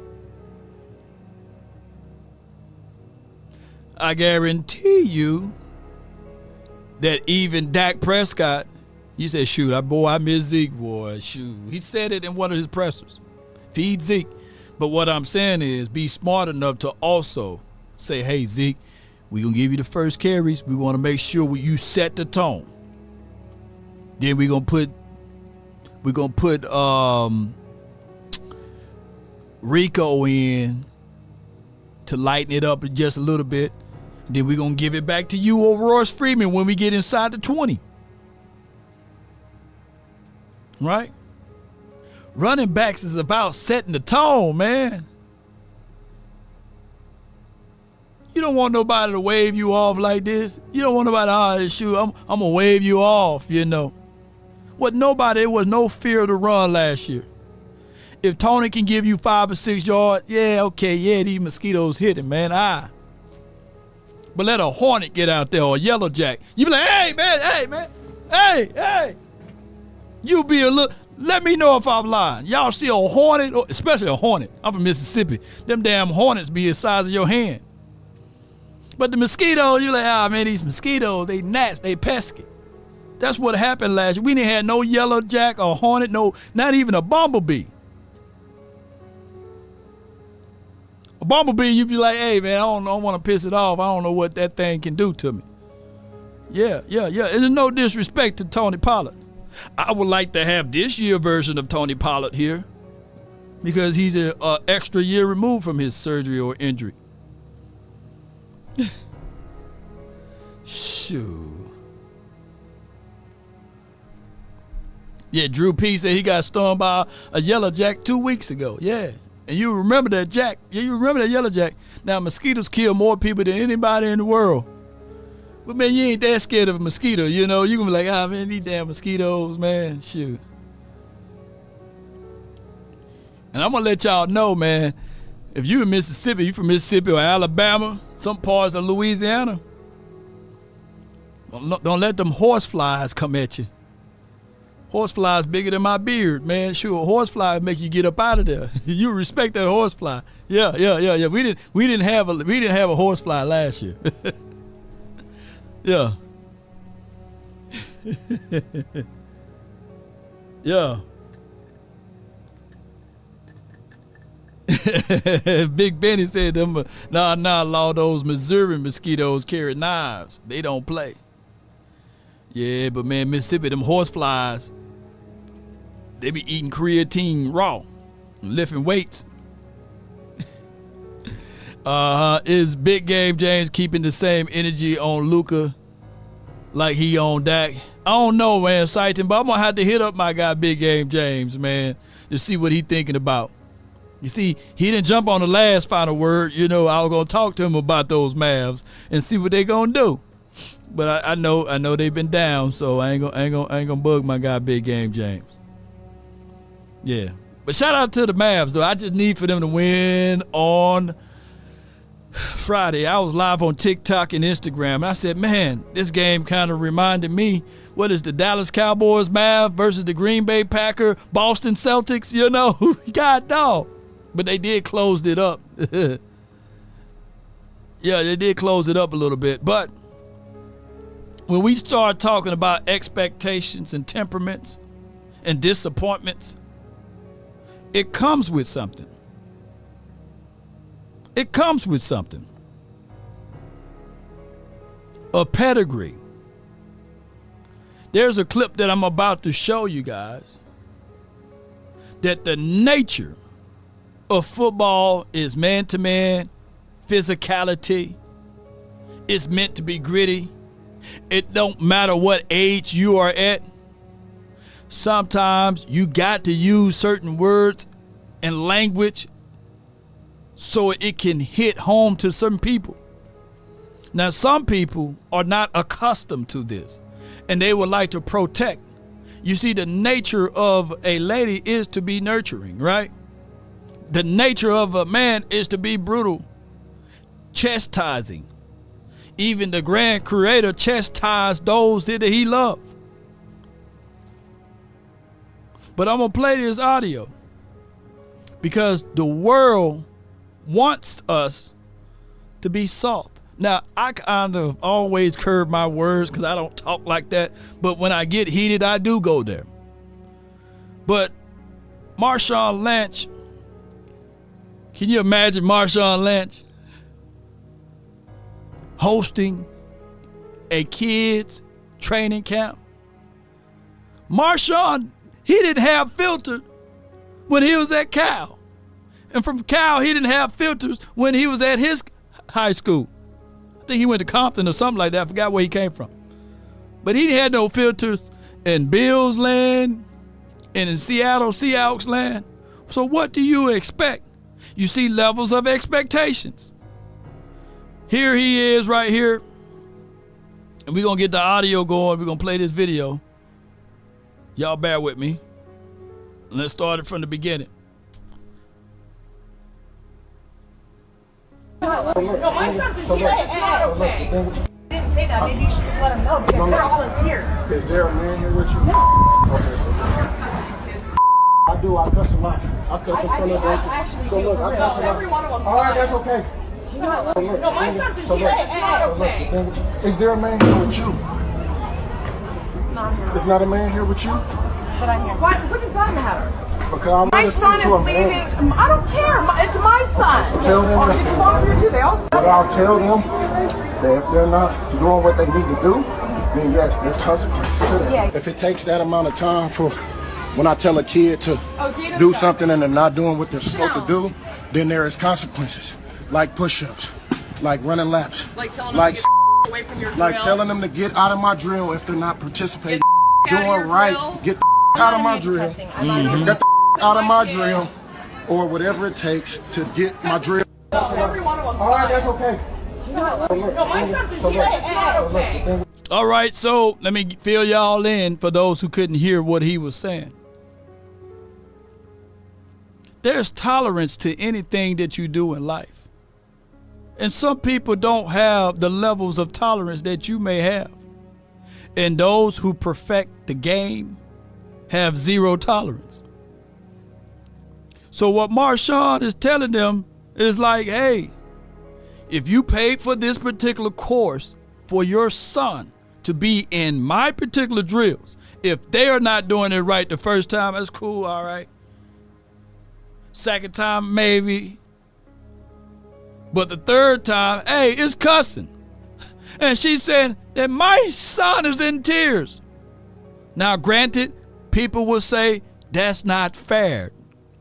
I guarantee you that even Dak Prescott, he said, shoot, I miss Zeke, boy. Shoot. He said it in one of his pressers. Feed Zeke. But what I'm saying is be smart enough to also say, hey, Zeke, we're going to give you the first carries. We want to make sure you set the tone. Then we're going to put Rico in to lighten it up just a little bit. Then we're going to give it back to you or Royce Freeman when we get inside the 20. Right? Running backs is about setting the tone, man. You don't want nobody to wave you off like this. You don't want nobody, shoot, I'm going to wave you off, you know. There was no fear of the run last year. If Tony can give you 5 or 6 yards, these mosquitoes hit him, man. But let a hornet get out there or a yellow jack. You be like, hey, man. Hey. You be a little, let me know if I'm lying. Y'all see a hornet, especially a hornet. I'm from Mississippi. Them damn hornets be the size of your hand. But the mosquitoes, you're like, man, these mosquitoes, they gnats, they pesky. That's what happened last year. We didn't have no yellow jack or hornet, not even a bumblebee. A bumblebee, you'd be like, hey, man, I don't want to piss it off. I don't know what that thing can do to me. Yeah. And there's no disrespect to Tony Pollard. I would like to have this year version of Tony Pollard here because he's an extra year removed from his surgery or injury. Shoot. Yeah, Drew P said he got stung by a yellow jack 2 weeks ago. Yeah. And you remember that jack. Yeah, you remember that yellow jack. Now, mosquitoes kill more people than anybody in the world. But, man, you ain't that scared of a mosquito, you know. You gonna be like, man, these damn mosquitoes, man. Shoot. And I'm going to let y'all know, man, if you in Mississippi, you from Mississippi or Alabama, some parts of Louisiana, don't let them horse flies come at you. Horse flies bigger than my beard, man. Sure, a horse fly make you get up out of there. You respect that horse fly. Yeah. We didn't have a horse fly last year. Yeah. Yeah. Big Benny said them, nah, Lord, those Missouri mosquitoes carry knives. They don't play. Yeah, but man, Mississippi, them horse flies, they be eating creatine raw, lifting weights. Is Big Game James keeping the same energy on Luka like he on Dak? I don't know, man, Sighton, but I'm going to have to hit up my guy Big Game James, man, to see what he thinking about. You see, he didn't jump on the last final word. You know, I was going to talk to him about those Mavs and see what they going to do. But I know they've been down, so I ain't gonna bug my guy Big Game James. Yeah. But shout out to the Mavs, though. I just need for them to win on Friday. I was live on TikTok and Instagram, and I said, man, this game kind of reminded me, what is the Dallas Cowboys Mavs versus the Green Bay Packer, Boston Celtics, you know? God dog. But they did close it up. Yeah, they did close it up a little bit. But when we start talking about expectations and temperaments and disappointments, it comes with something. It comes with something. A pedigree. There's a clip that I'm about to show you guys that the nature of football is man-to-man, physicality. It's meant to be gritty. It don't matter what age you are at. Sometimes you got to use certain words and language so it can hit home to some people. Now, some people are not accustomed to this, and they would like to protect. You see, the nature of a lady is to be nurturing, right? The nature of a man is to be brutal, chastising. Even the grand creator chastised those that he loved. But I'm going to play this audio because the world wants us to be soft. Now, I kind of always curb my words because I don't talk like that. But when I get heated, I do go there. But Marshawn Lynch, can you imagine Marshawn Lynch hosting a kids training camp? Marshawn, he didn't have filter when he was at Cal. And from Cal, he didn't have filters when he was at his high school. I think he went to Compton or something like that. I forgot where he came from. But he had no filters in Bills land and in Seattle Seahawks land. So what do you expect? You see levels of expectations. Here he is right here. And we're going to get the audio going. We're going to play this video. Y'all bear with me. Let's start it from the beginning. No, my son's in here. It's not okay. I didn't say that. Maybe you should just let him know. Because they're all in tears. Is there a man here with you? No. Okay, I do. I cuss a lot. I cuss in front of them. So look, I cuss a lot. Every one of them's all right, that's okay. No, my son's in here. It's not okay. Is there a man here with you? No, I'm here. Is not a man here with you? But I'm here. What does that matter? Because my son is leaving. I don't care. It's my son. Tell them or it's longer too. They all say but I'll tell them that if they're not doing what they need to do, then yes, there's consequences to that. Yeah. If it takes that amount of time for when I tell a kid to do something and they're not doing what they're supposed to do, then there is consequences. Like push-ups, like running laps, like telling them to get away from your drill. Like telling them to get out of my drill if they're not participating. Doing right, get the out of my drill. Get the out of my drill, or whatever it takes to get my drill. Every one of them's all right, that's okay. No, my son's in here. It's not okay. All right, so let me fill y'all in for those who couldn't hear what he was saying. There's tolerance to anything that you do in life. And some people don't have the levels of tolerance that you may have. And those who perfect the game have zero tolerance. So what Marshawn is telling them is like, hey, if you paid for this particular course for your son to be in my particular drills, if they are not doing it right the first time, that's cool, all right. Second time, maybe. But the third time, hey, it's cussing. And she's saying that my son is in tears. Now, granted, people will say that's not fair.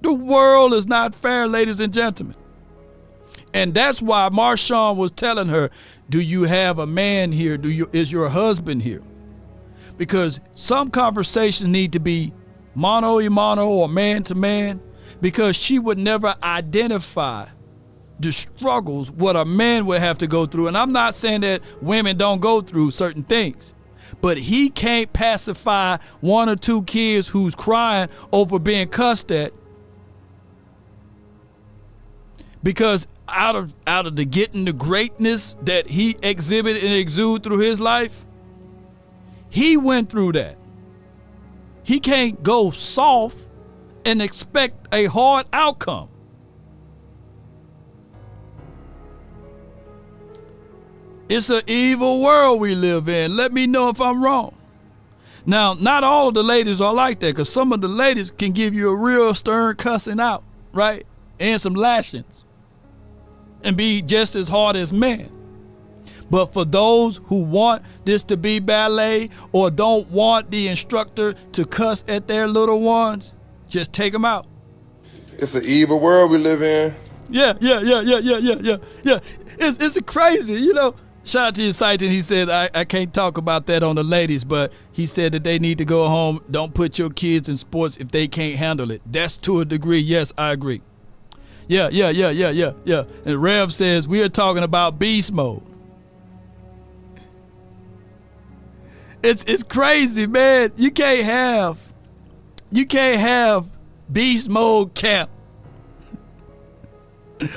The world is not fair, ladies and gentlemen. And that's why Marshawn was telling her, do you have a man here? Is your husband here? Because some conversations need to be mano a mano or man to man, because she would never identify the struggles what a man would have to go through. And I'm not saying that women don't go through certain things, but he can't pacify one or two kids who's crying over being cussed at, because out of the getting the greatness that he exhibited and exuded through his life, he went through that. He can't go soft and expect a hard outcome. It's an evil world we live in. Let me know if I'm wrong. Now, not all of the ladies are like that, because some of the ladies can give you a real stern cussing out, right? And some lashings, and be just as hard as men. But for those who want this to be ballet or don't want the instructor to cuss at their little ones, just take them out. It's an evil world we live in. Yeah. It's crazy, you know. Shout out to your site, and he said, I can't talk about that on the ladies, but he said that they need to go home. Don't put your kids in sports if they can't handle it. That's to a degree. Yes, I agree. Yeah. And Rev says, we are talking about beast mode. It's crazy, man. You can't have beast mode camp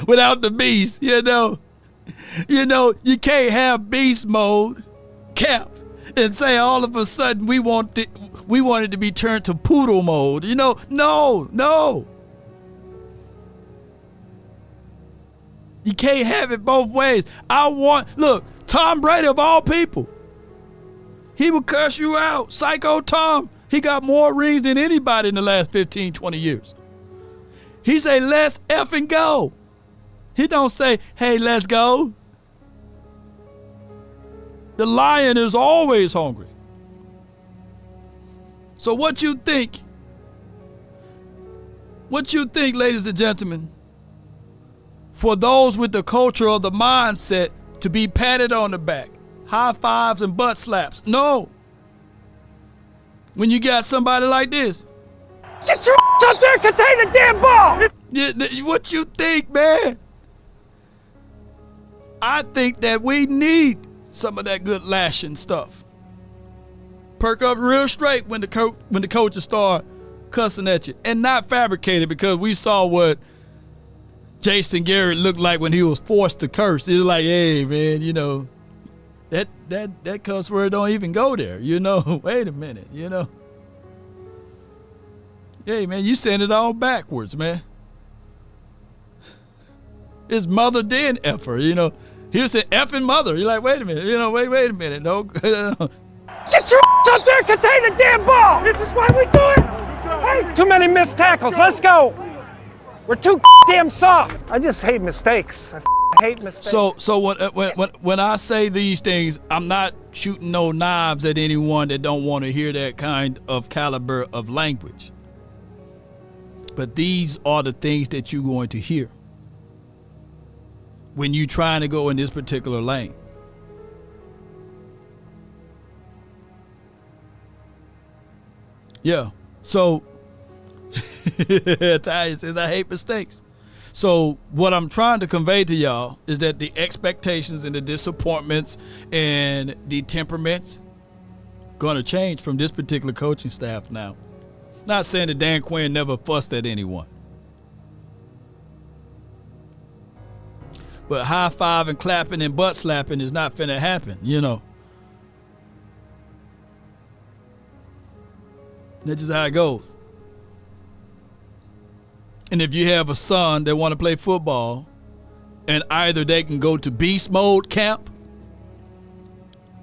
without the beast, you know. You can't have beast mode camp and say all of a sudden we want it to be turned to poodle mode. No. You can't have it both ways. Look, Tom Brady of all people, he will cuss you out. Psycho Tom, he got more rings than anybody in the last 15, 20 years. He say, let's effing go. He don't say, hey, let's go. The lion is always hungry. So what you think, ladies and gentlemen, for those with the culture or the mindset to be patted on the back, high fives and butt slaps? No. When you got somebody like this, get your up there, contain the damn ball. What you think, man? I think that we need some of that good lashing stuff. Perk up real straight when the coaches start cussing at you, and not fabricated, because we saw what Jason Garrett looked like when he was forced to curse. He was like, hey, man, that cuss word don't even go there, Wait a minute, Hey, man, you saying it all backwards, man. It's mother then effer, He was saying effing mother. You're like, wait a minute, wait a minute. No. Get your up there, contain the damn ball. This is why we do it. Hey, too many missed tackles. Let's go. We're too damn soft. I just hate mistakes. I hate mistakes. So when I say these things, I'm not shooting no knives at anyone that don't want to hear that kind of caliber of language. But these are the things that you're going to hear when you're trying to go in this particular lane. Yeah. So Talia says, I hate mistakes. So what I'm trying to convey to y'all is that the expectations and the disappointments and the temperaments going to change from this particular coaching staff now. Not saying that Dan Quinn never fussed at anyone. But high-fiving, clapping, and butt slapping is not finna happen, you know. That's just how it goes. And if you have a son that want to play football, and either they can go to beast mode camp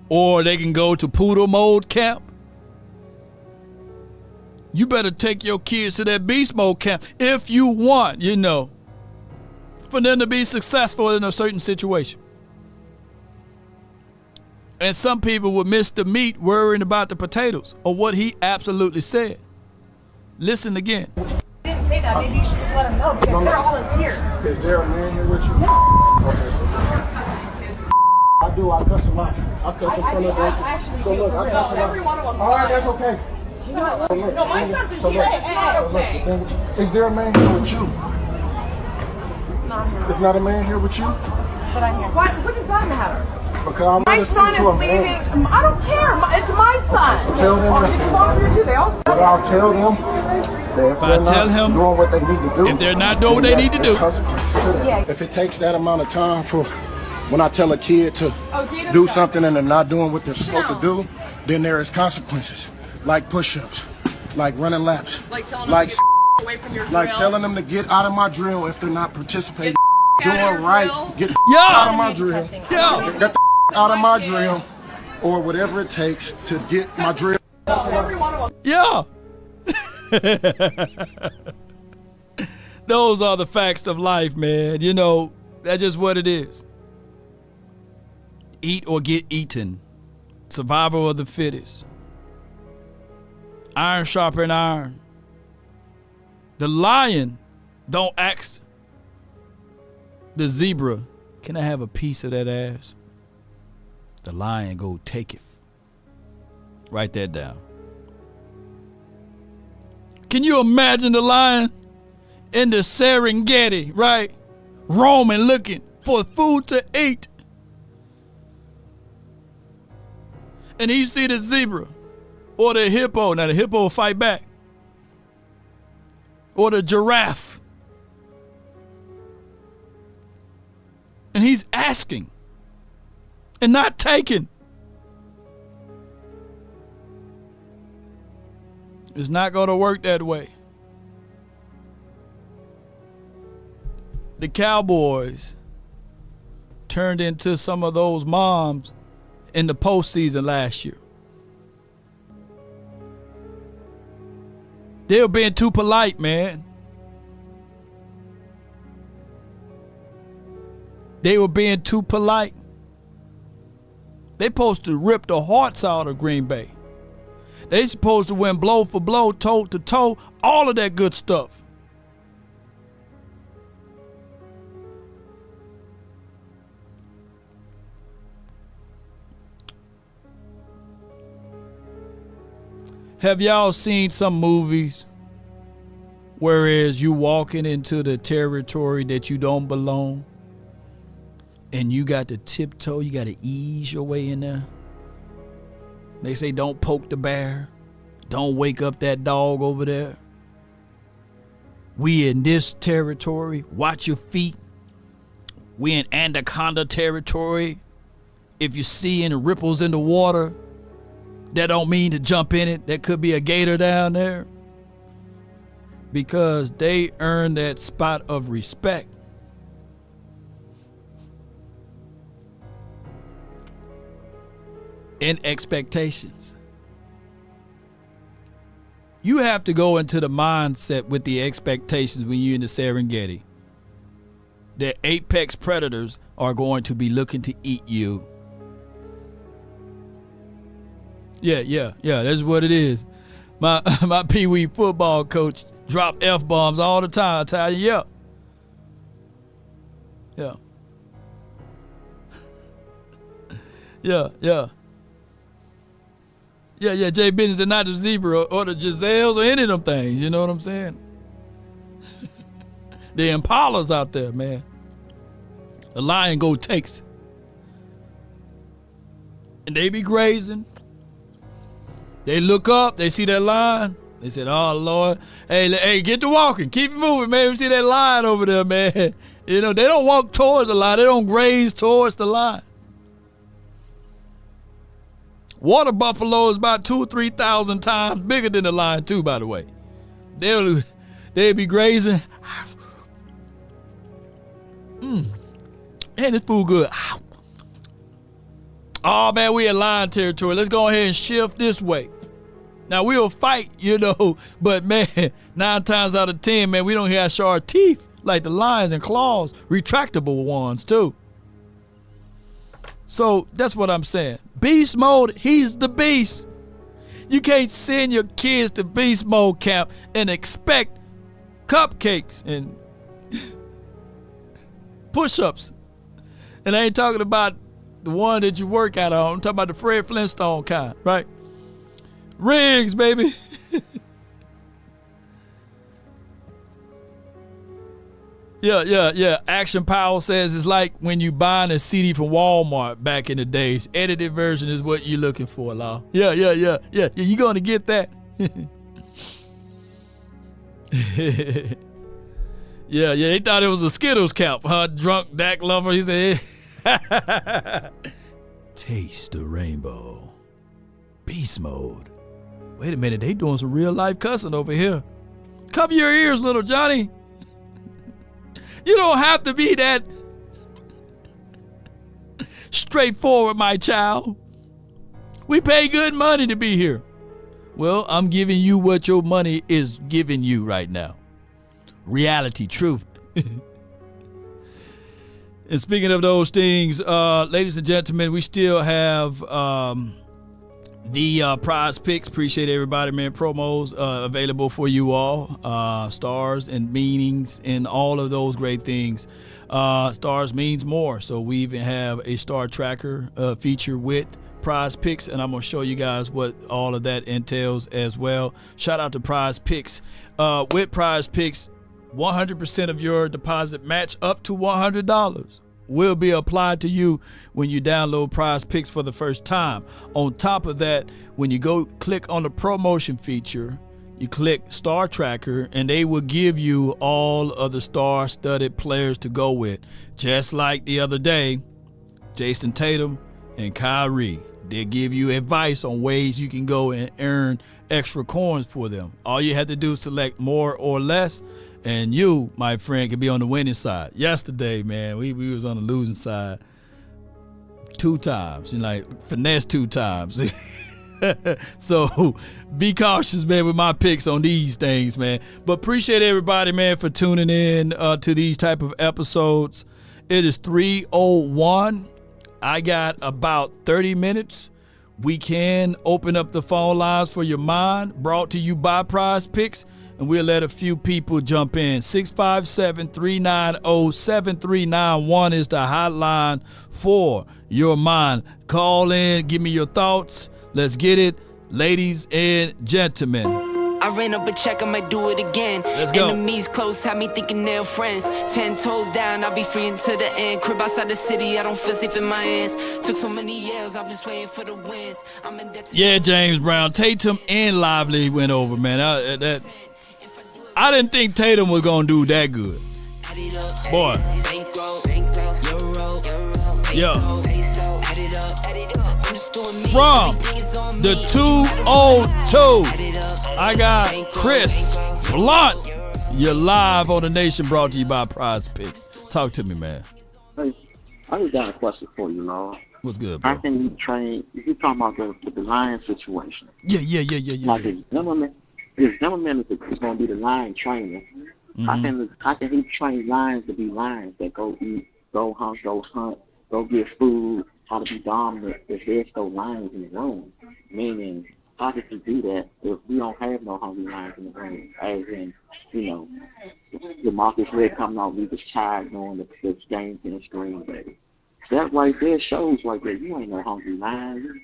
or they can go to poodle mode camp, you better take your kids to that beast mode camp if you want, you know, for them to be successful in a certain situation. And some people would miss the meat worrying about the potatoes, or what he absolutely said. Listen again. I didn't say that. Maybe you should just let them know because they're all in here. Is there a man here with you? I do. I cuss him out. I cuss in front of them. So look, I cuss him out. Every one of them's all right, fine. that's okay. No, my son's in here. It's not okay. Is there a man here with you? Not here. Is not a man here with you? But I'm here. What does that matter? Because I'm My son is leaving. I don't care. It's my son. So tell them. Did you walk here too? They all But I'll tell them that If I tell him, doing what they need to do, if they're not doing what they need to do. Yeah. If it takes that amount of time for when I tell a kid to do something and they're not doing what they're supposed to do, then there is consequences, like push-ups, like running laps, like telling them to get away from your drill. like telling them to get out of my drill if they're not participating. Doing right, get Yeah. out of my drill. Yeah. Get the out of my drill, or whatever it takes to get my drill. Every one of them. Yeah. Those are the facts of life, man. You know, that's just what it is. Eat or get eaten. Survival of the fittest. Iron sharpen iron. The lion don't ask the zebra, can I have a piece of that ass? The lion go take it. Write that down. Can you imagine the lion in the Serengeti, right? Roaming, looking for food to eat. And he see the zebra or the hippo. Now the hippo will fight back. Or the giraffe. And he's asking and not taking. It's not going to work that way. The Cowboys turned into some of those moms in the postseason last year. They were being too polite, man. They were being too polite. They supposed to rip the hearts out of Green Bay. They supposed to win blow for blow, toe to toe, all of that good stuff. Have y'all seen some movies whereas you walking into the territory that you don't belong and you got to tiptoe, you got to ease your way in there? They say don't poke the bear. Don't wake up that dog over there. We in this territory. Watch your feet. We in anaconda territory. If you see any ripples in the water, that don't mean to jump in it. There could be a gator down there. Because they earn that spot of respect. And expectations. You have to go into the mindset with the expectations when you're in the Serengeti that apex predators are going to be looking to eat you. Yeah, that's what it is. My pee-wee football coach drop F-bombs all the time. I tell you, yeah. Yeah, Jay Business and not the zebra or the Giselles or any of them things. You know what I'm saying? The impalas out there, man. The lion go takes. And they be grazing. They look up, they see that lion, They said, oh, Lord, hey, get to walking. Keep it moving, man. We see that line over there, man. You know, they don't walk towards the line. They don't graze towards the line. Water buffalo is about 2,000 or 3,000 times bigger than the line, too, by the way. They'll be grazing. And this food good. Oh, man, we in lion territory. Let's go ahead and shift this way. Now, we'll fight, you know, but, man, 9 times out of 10, man, we don't have sharp teeth like the lions and claws, retractable ones, too. So that's what I'm saying. Beast mode, he's the beast. You can't send your kids to beast mode camp and expect cupcakes and push-ups. And I ain't talking about the one that you work out on. I'm talking about the Fred Flintstone kind, right? Rings, baby. Yeah. Action Power says it's like when you buying a CD from Walmart back in the days. Edited version is what you're looking for, Law. Yeah. You gonna get that? Yeah. They thought it was a Skittles camp, huh? Drunk Dak lover. He said, taste the rainbow. Beast mode. Wait a minute, they doing some real life cussing over here. Cover your ears, little Johnny. You don't have to be that straightforward, my child. We pay good money to be here. Well, I'm giving you what your money is giving you right now. Reality, truth. And speaking of those things, ladies and gentlemen, we still have the prize picks. Appreciate everybody, man. Promos available for you all. Stars and meanings and all of those great things. Stars means more. So we even have a star tracker feature with prize picks, and I'm going to show you guys what all of that entails as well. Shout out to prize picks. With prize picks, 100% of your deposit match up to $100 will be applied to you when you download prize picks for the first time. On top of that, when you go click on the promotion feature, you click Star Tracker, and they will give you all of the star-studded players to go with. Just like the other day, Jason Tatum and Kyrie. They give you advice on ways you can go and earn extra coins for them. All you have to do is select more or less, and you, my friend, can be on the winning side. Yesterday, man, we was on the losing side 2 times. Finesse 2 times. So be cautious, man, with my picks on these things, man. But appreciate everybody, man, for tuning in to these type of episodes. It is 3:01. I got about 30 minutes. We can open up the phone lines for your mind, brought to you by Prize Picks, and we'll let a few people jump in. 657-390-7391 is the hotline for your mind. Call in, give me your thoughts. Let's get it, ladies and gentlemen. I ran up a check, I might do it again. Let's go. Enemies close, had me thinking they're friends. 10 toes down, I'll be free until the end. Crib outside the city, I don't feel safe in my hands. Took so many years, I'm just waiting for the wins. I'm in debt to James Brown. Tatum and Lively went over, man. I didn't think Tatum was going to do that good. Boy. Yeah. From the 202, I got Chris Blunt. You're live on The Nation, brought to you by Prize Picks. Talk to me, man. Hey, I just got a question for you, Lord. What's good, bro? How can you train, if you're talking about the lion situation. Yeah. Like if Zimmerman is going to be the lion trainer, how can he train lions to be lions that go eat, go hunt, go get food, how to be dominant if there's no lions in the room? Meaning, how did you do that if we don't have no hungry lions in the room? As in, the Marcus Red coming out, we just tired knowing the game's in the screen, baby. That right there shows like that you ain't no hungry lion.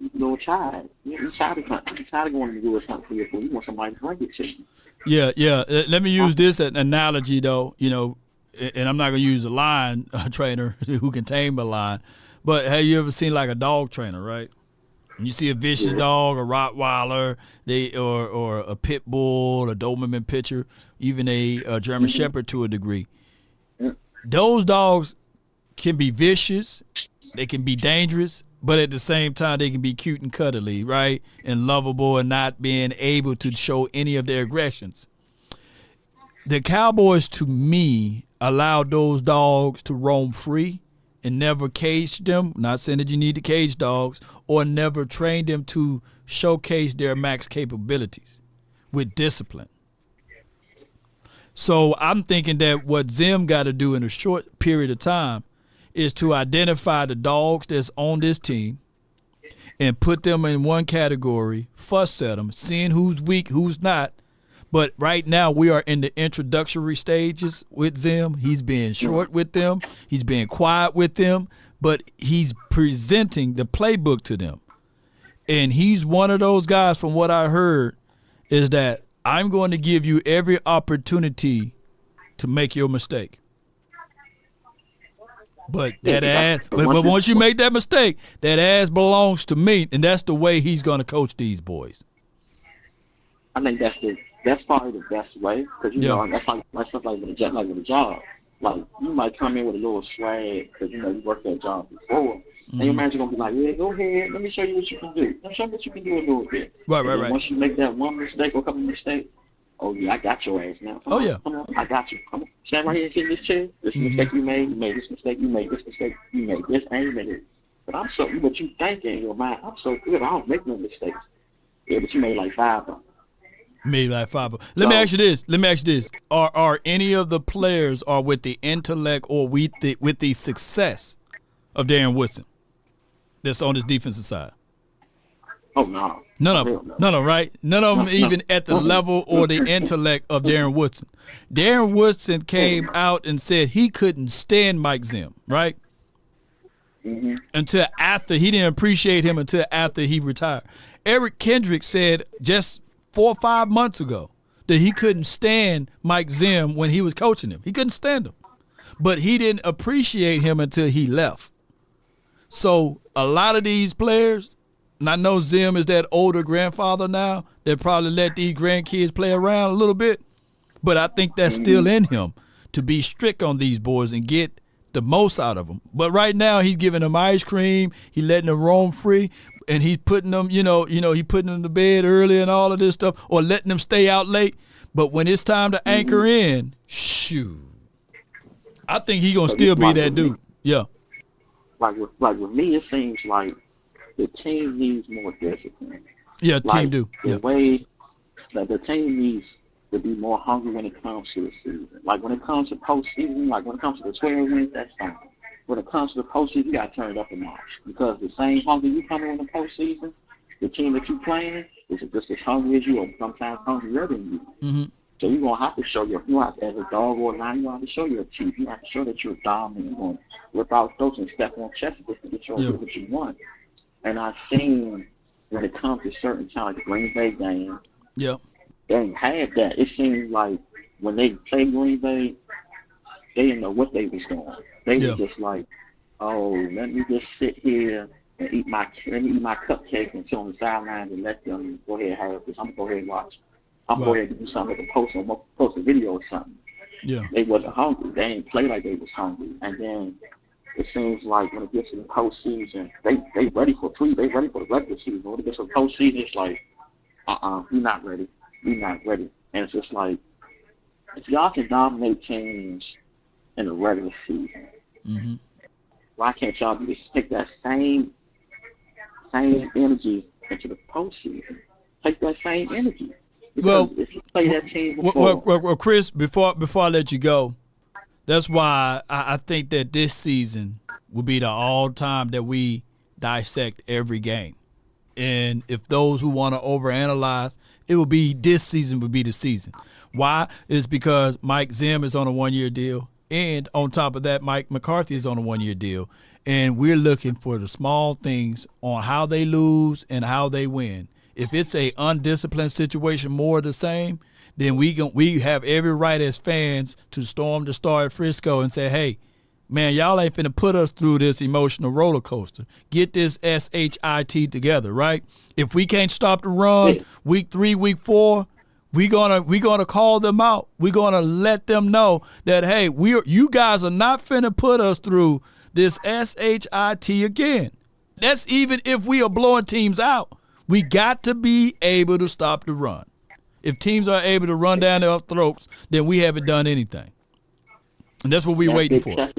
You little child. You tired of hunting. You tired of going to do something for your food. You want somebody to bring it to you. Yeah. Let me use this analogy, though, and I'm not going to use a lion trainer who can tame a lion, but have you ever seen like a dog trainer, right? You see a vicious dog, a Rottweiler, or a pit bull, a Doberman Pinscher, even a German Shepherd to a degree. Those dogs can be vicious, they can be dangerous, but at the same time they can be cute and cuddly, right, and lovable, and not being able to show any of their aggressions. The Cowboys, to me, allowed those dogs to roam free and never caged them. Not saying that you need to cage dogs, or never trained them to showcase their max capabilities with discipline. So I'm thinking that what Zim got to do in a short period of time is to identify the dogs that's on this team and put them in one category, fuss at them, seeing who's weak, who's not. But right now we are in the introductory stages with Zim. He's being short with them. He's being quiet with them. But he's presenting the playbook to them. And he's one of those guys, from what I heard, is that I'm going to give you every opportunity to make your mistake. But that ass, but once you make that mistake, that ass belongs to me, and that's the way he's going to coach these boys. I think that's probably the best way, because you know that's like stuff like with a job. Like you might come in with a little swag because you know you worked that job before, and your manager gonna be like, yeah, go ahead, let me show you what you can do. Let me show you what you can do a little bit. Right. Once you make that one mistake or a couple of mistakes, oh yeah, I got your ass now. Come on, I got you. Come on, stand right here and sit in this chair. This mistake you made this mistake you made, this mistake you made, this I ain't made it. But I'm so, what you think in your mind, I'm so good, I don't make no mistakes. Yeah, but you made like 5 of them. Maybe like 5. Let me ask you this. Are any of the players are with the intellect or with the success of Darren Woodson that's on this defensive side? Oh, no. None of them, right? None of them even at the level or the intellect of Darren Woodson. Darren Woodson came out and said he couldn't stand Mike Zim, right? Until after, he didn't appreciate him until after he retired. Eric Kendrick said just 4 or 5 months ago that he couldn't stand Mike Zim when he was coaching him. He couldn't stand him. But he didn't appreciate him until he left. So a lot of these players, and I know Zim is that older grandfather now that probably let these grandkids play around a little bit, but I think that's still in him to be strict on these boys and get the most out of them. But right now he's giving them ice cream, he letting them roam free, and he's putting them, he putting them to bed early and all of this stuff, or letting them stay out late. But when it's time to anchor in, shoot, I think he's gonna still be that dude. Yeah. Like with me, it seems like the team needs more discipline. Yeah, team do. The way that the team needs to be more hungry when it comes to the season. Like when it comes to postseason, like when it comes to the 12 wins, that's fine. When it comes to the postseason, you got to turn it up a notch, because the same hunger you come in the postseason, the team that you playing is just as hungry as you, or sometimes hungrier than you. So you're going to have to show as a dog or a lion, you're going to have to show your teeth. You have to show that you're dominant. You're going to rip out throats and step on chests just to get what you want. And I've seen when it comes to certain times, like the Green Bay game, they didn't have that. It seemed like when they played Green Bay, they didn't know what they was doing. They were just like, oh, let me just sit here and eat my cupcake and sit on the sidelines and let them go ahead and have this. I'm gonna go ahead and watch. I'm gonna go ahead and do something like post a video or something. Yeah. They wasn't hungry. They didn't play like they was hungry. And then it seems like when it gets to the postseason, they ready for the regular season. When it gets to the postseason, it's like, we're not ready. We're not ready. And it's just like, if y'all can dominate teams in the regular season, why can't y'all just take that same energy into the postseason? Take that same energy. Because if you play that team before, well, Chris, before I let you go, that's why I think that this season will be the all-time that we dissect every game. And if those who want to overanalyze, it will be this season will be the season. Why? It's because Mike Zim is on a 1-year deal. And on top of that, Mike McCarthy is on a 1-year deal. And we're looking for the small things on how they lose and how they win. If it's a undisciplined situation, more of the same, then we have every right as fans to storm the Star at Frisco and say, hey, man, y'all ain't finna put us through this emotional roller coaster. Get this SHIT together, right? If we can't stop the run, week 3, week 4, we gonna call them out. We're gonna let them know that, hey, you guys are not finna put us through this SHIT again. That's even if we are blowing teams out. We got to be able to stop the run. If teams are able to run down their throats, then we haven't done anything. And that's what we're waiting for.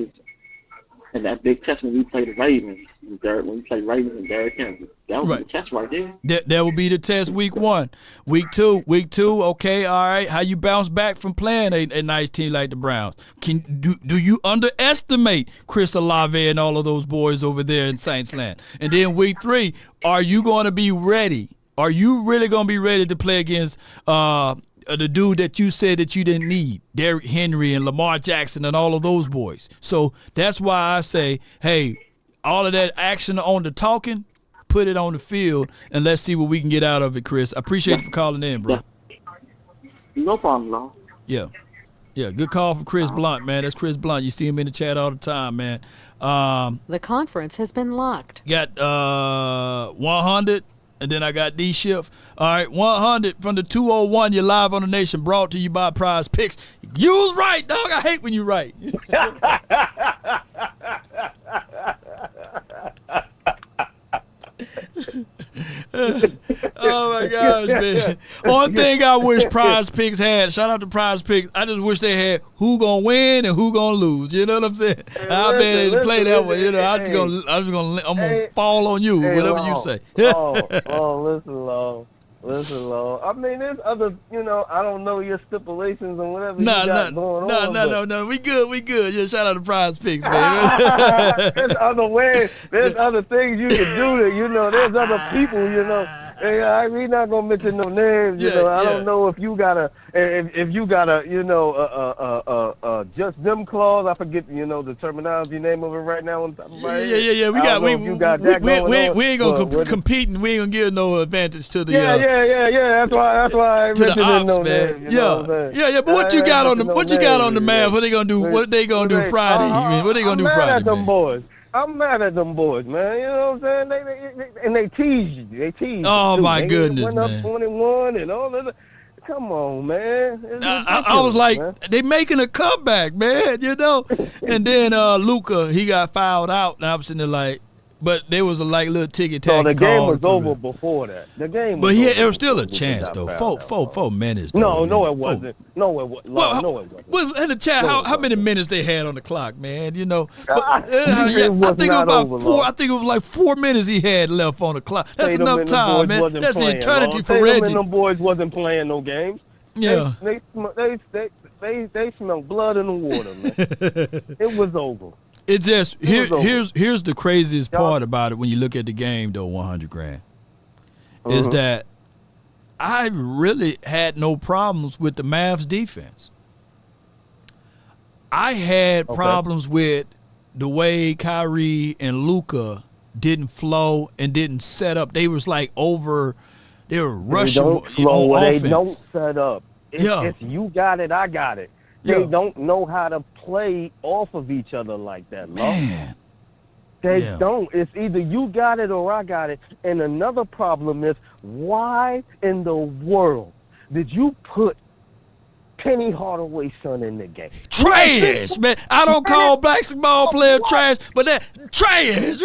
And that big test when we played the Ravens, when we played Ravens and Derrick Henry, that was the test right there. That will be the test week 1. Week 2, okay, all right. How you bounce back from playing a nice team like the Browns? Do you underestimate Chris Olave and all of those boys over there in Saints Land? And then week 3, are you going to be ready? Are you really going to be ready to play against the dude that you said that you didn't need, Derrick Henry and Lamar Jackson and all of those boys? So that's why I say, hey, all of that action on the talking, put it on the field, and let's see what we can get out of it, Chris. I appreciate you for calling in, bro. No problem, Law. Yeah. Yeah, good call from Chris Blunt, man. That's Chris Blunt. You see him in the chat all the time, man. The conference has been locked. Got 100. And then I got D-Shift. All right, 100 from the 201. You're live on the Nation, brought to you by Prize Picks. You was right, dog. I hate when you right. Oh, my gosh, man. Only thing I wish Prize Picks had, shout out to Prize Picks, I just wish they had who gonna win and who gonna lose. You know what I'm saying? I bet they play that one. You know, I'm gonna fall on you, whatever you say. Listen, Law. I mean, there's other, I don't know your stipulations and whatever you got going on. No. We good. Yeah, shout out to Prize Picks, man. There's other ways. There's other things you can do that, there's other people, Hey, we're not gonna mention no names. I don't know if you got just them clause. I forget the terminology name of it right now. On top of my head. Yeah. We ain't gonna compete and we ain't gonna give no advantage to the. Yeah. That's why I to mentioned the ops, no man. name, Yeah. But what you got on the math? What they gonna do? What they gonna do Friday? What they gonna do Friday? At them boys. I'm mad at them boys, man. You know what I'm saying? They tease you. They tease. Oh, you my man. goodness, man. Man. Up 21 and all that. Come on, man. I was like, man. They making a comeback, man. And then Luka, he got fouled out, and I'm sitting there like, but there was a little ticket tag. The game was over before that. The game. But there was still a chance though. 4 minutes. Though, no, it wasn't. No, it wasn't. No, it wasn't. Well, in the chat, how many minutes they had on the clock, man? I think it was like 4 minutes he had left on the clock. That's enough time, man. That's an eternity for Reggie. Them boys wasn't playing no games. Yeah. They smelled blood in the water, man. It was over. It just here's the craziest part about it when you look at the game though, 100 grand, is that I really had no problems with the Mavs defense. I had problems with the way Kyrie and Luka didn't flow and didn't set up. They was like they were rushing on offense. They don't set up. It's you got it, I got it. They don't know how to play off of each other like that, man. They don't. It's either you got it or I got it. And another problem is, why in the world did you put Penny Hardaway's son in the game? Trash, man. I don't call basketball player trash, but that trash.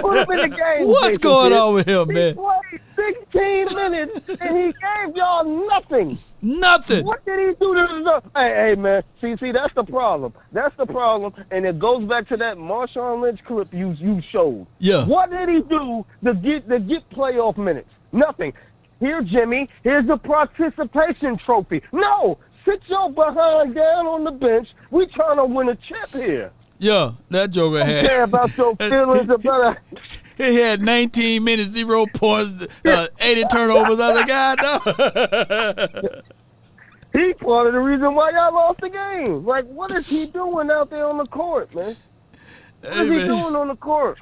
Put him in the game. What's going on with him, man? He played 16 minutes and he gave y'all nothing. Nothing. What did he do to the? Hey, man. See, that's the problem. That's the problem, and it goes back to that Marshawn Lynch clip you showed. Yeah. What did he do to get playoff minutes? Nothing. Here, Jimmy. Here's the participation trophy. No, sit your behind down on the bench. We trying to win a chip here. Yeah, that joker had. Don't care about your feelings about. He had 19 minutes, 0 points, 80 turnovers. I was like, God, no. He's part of the reason why y'all lost the game. Like, what is he doing out there on the court, man? What is he doing on the court?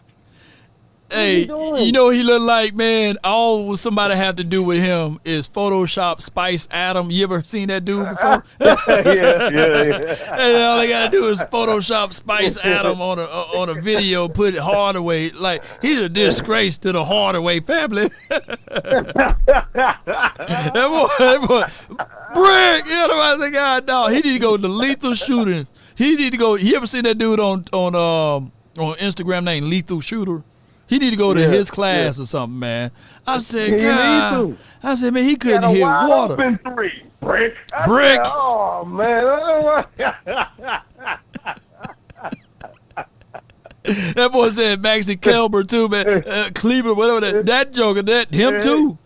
Hey, you know what he look like, man? All somebody have to do with him is Photoshop Spice Adam. You ever seen that dude before? yeah. And all they gotta do is Photoshop Spice Adam on a video, put it Hardaway. Like, he's a disgrace to the Hardaway family. that boy, Brick. You know what I think? God, no, he need to go to lethal shooting. He need to go. You ever seen that dude on Instagram named Lethal Shooter? He need to go to his class or something, man. I said, God. I said, man, he couldn't hit water. Open three, Brick. Brick. Said, oh man. That boy said Maxie Kelber too, man. Cleaver, whatever that joker, him too.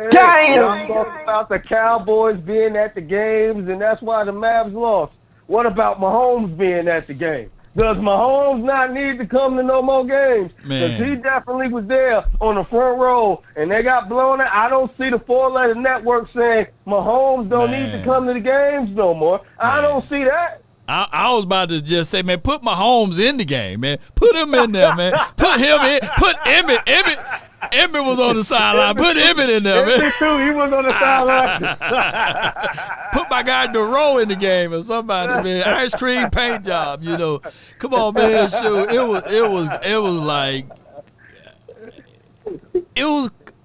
Damn! I'm talking about the Cowboys being at the games, and that's why the Mavs lost. What about Mahomes being at the game? Does Mahomes not need to come to no more games? Because he definitely was there on the front row, and they got blown out. I don't see the four-letter network saying Mahomes don't need to come to the games no more. I don't see that. I was about to just say, man, put Mahomes in the game, man. Put him in there, man. Put him in. Put Emmett. Emmett was on the sideline. Put Emmett in there, man. Emmett too. He was on the sideline. Put my guy Duro in the game or somebody, man. Ice cream paint job, you know. Come on, man. Shoot. It was like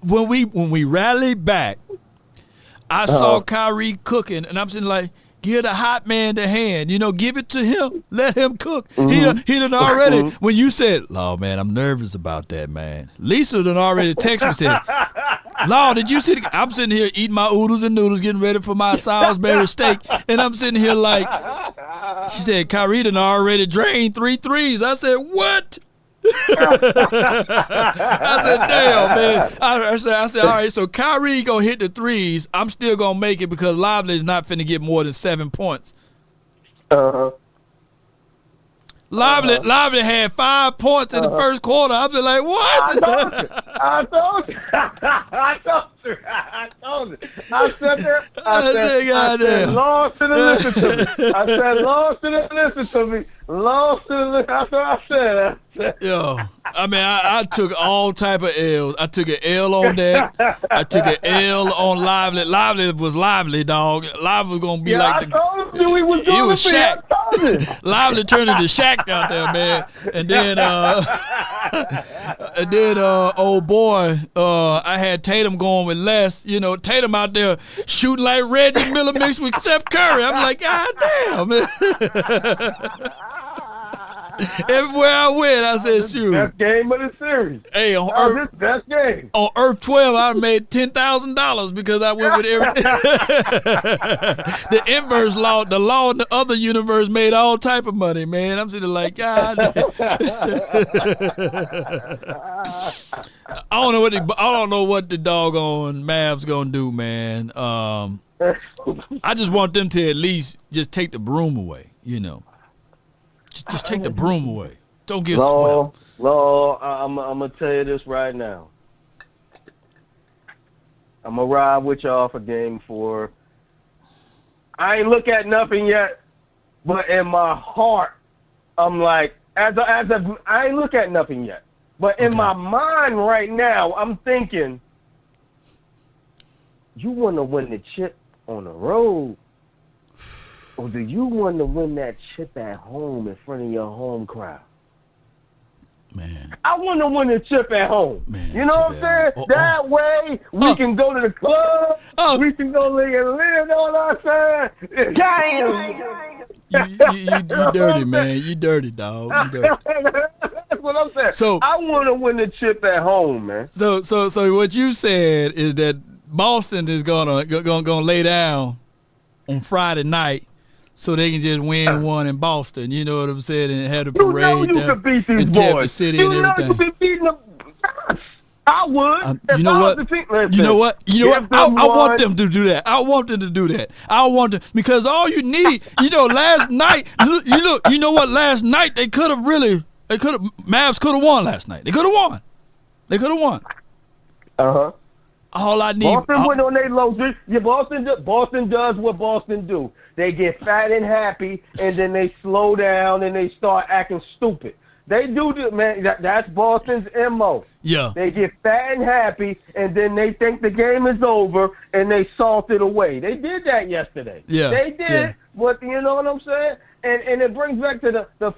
when we rallied back. I saw Kyrie cooking, and I'm sitting like, give the hot man the hand. You know, give it to him. Let him cook. He done already, when you said, Law, man, I'm nervous about that, man. Lisa done already texted me and said, Law, did you see I'm sitting here eating my oodles and noodles, getting ready for my Salisbury steak, and I'm sitting here like, she said, Kyrie done already drained 3 threes. I said, what? I said, damn, man. I said, all right, so Kyrie gonna hit the threes. I'm still gonna make it because Lively is not finna get more than 7 points. Lively had 5 points in the first quarter. I was like, what? I told you. I said there. I said, Lord, should have listened to me. I said, Lord, should have listened to me. Lord, should have listened. That's what I said. Yo, I mean, I took all type of L's. I took an L on that. I took an L on Lively. Lively was Lively, dog. Lively was gonna be like the. I told you he was Shaq. Lively turned into Shaq out there, man. And then, old boy, I had Tatum going with Les. You know, Tatum out there shooting like Reggie Miller mixed with Steph Curry. I'm like, God damn, man. Everywhere I went, I said, shoot. Best game of the series. Hey, on Earth, best game. On Earth 12, I made $10,000 because I went with everything. The inverse law, the law in the other universe made all type of money, man. I'm sitting like, God. I don't know what the doggone Mavs gonna do, man. I just want them to at least just take the broom away, you know. Just take the broom away. Don't get swept. No, I'm going to tell you this right now. I'm going to ride with y'all for game 4. I ain't look at nothing yet, but in my heart, I'm like, I ain't look at nothing yet. But in my mind right now, I'm thinking, you want to win the chip on the road. Or do you want to win that chip at home in front of your home crowd? Man. I want to win the chip at home. Man, you know what I'm saying? That way we can go to the club. We can go live, you know what I'm saying? Damn! You dirty, man. You dirty, dog. You dirty. That's what I'm saying. So I want to win the chip at home, man. So what you said is that Boston is gonna lay down on Friday night so they can just win one in Boston. You know what I'm saying? And have the parade you could beat these in Tampa City and everything. You could be beating them. I would. You know what? I want them to do that. I want them to do that. I want them because all you need, last night. You know what? Last night Mavs could have won last night. They could have won. All I need. Boston went on their low streak. Yeah, Boston does what Boston do. They get fat and happy, and then they slow down and they start acting stupid. They do this, man. That's Boston's MO. Yeah. They get fat and happy, and then they think the game is over, and they salt it away. They did that yesterday. Yeah. They did. Yeah. But you know what I'm saying? And it brings back to the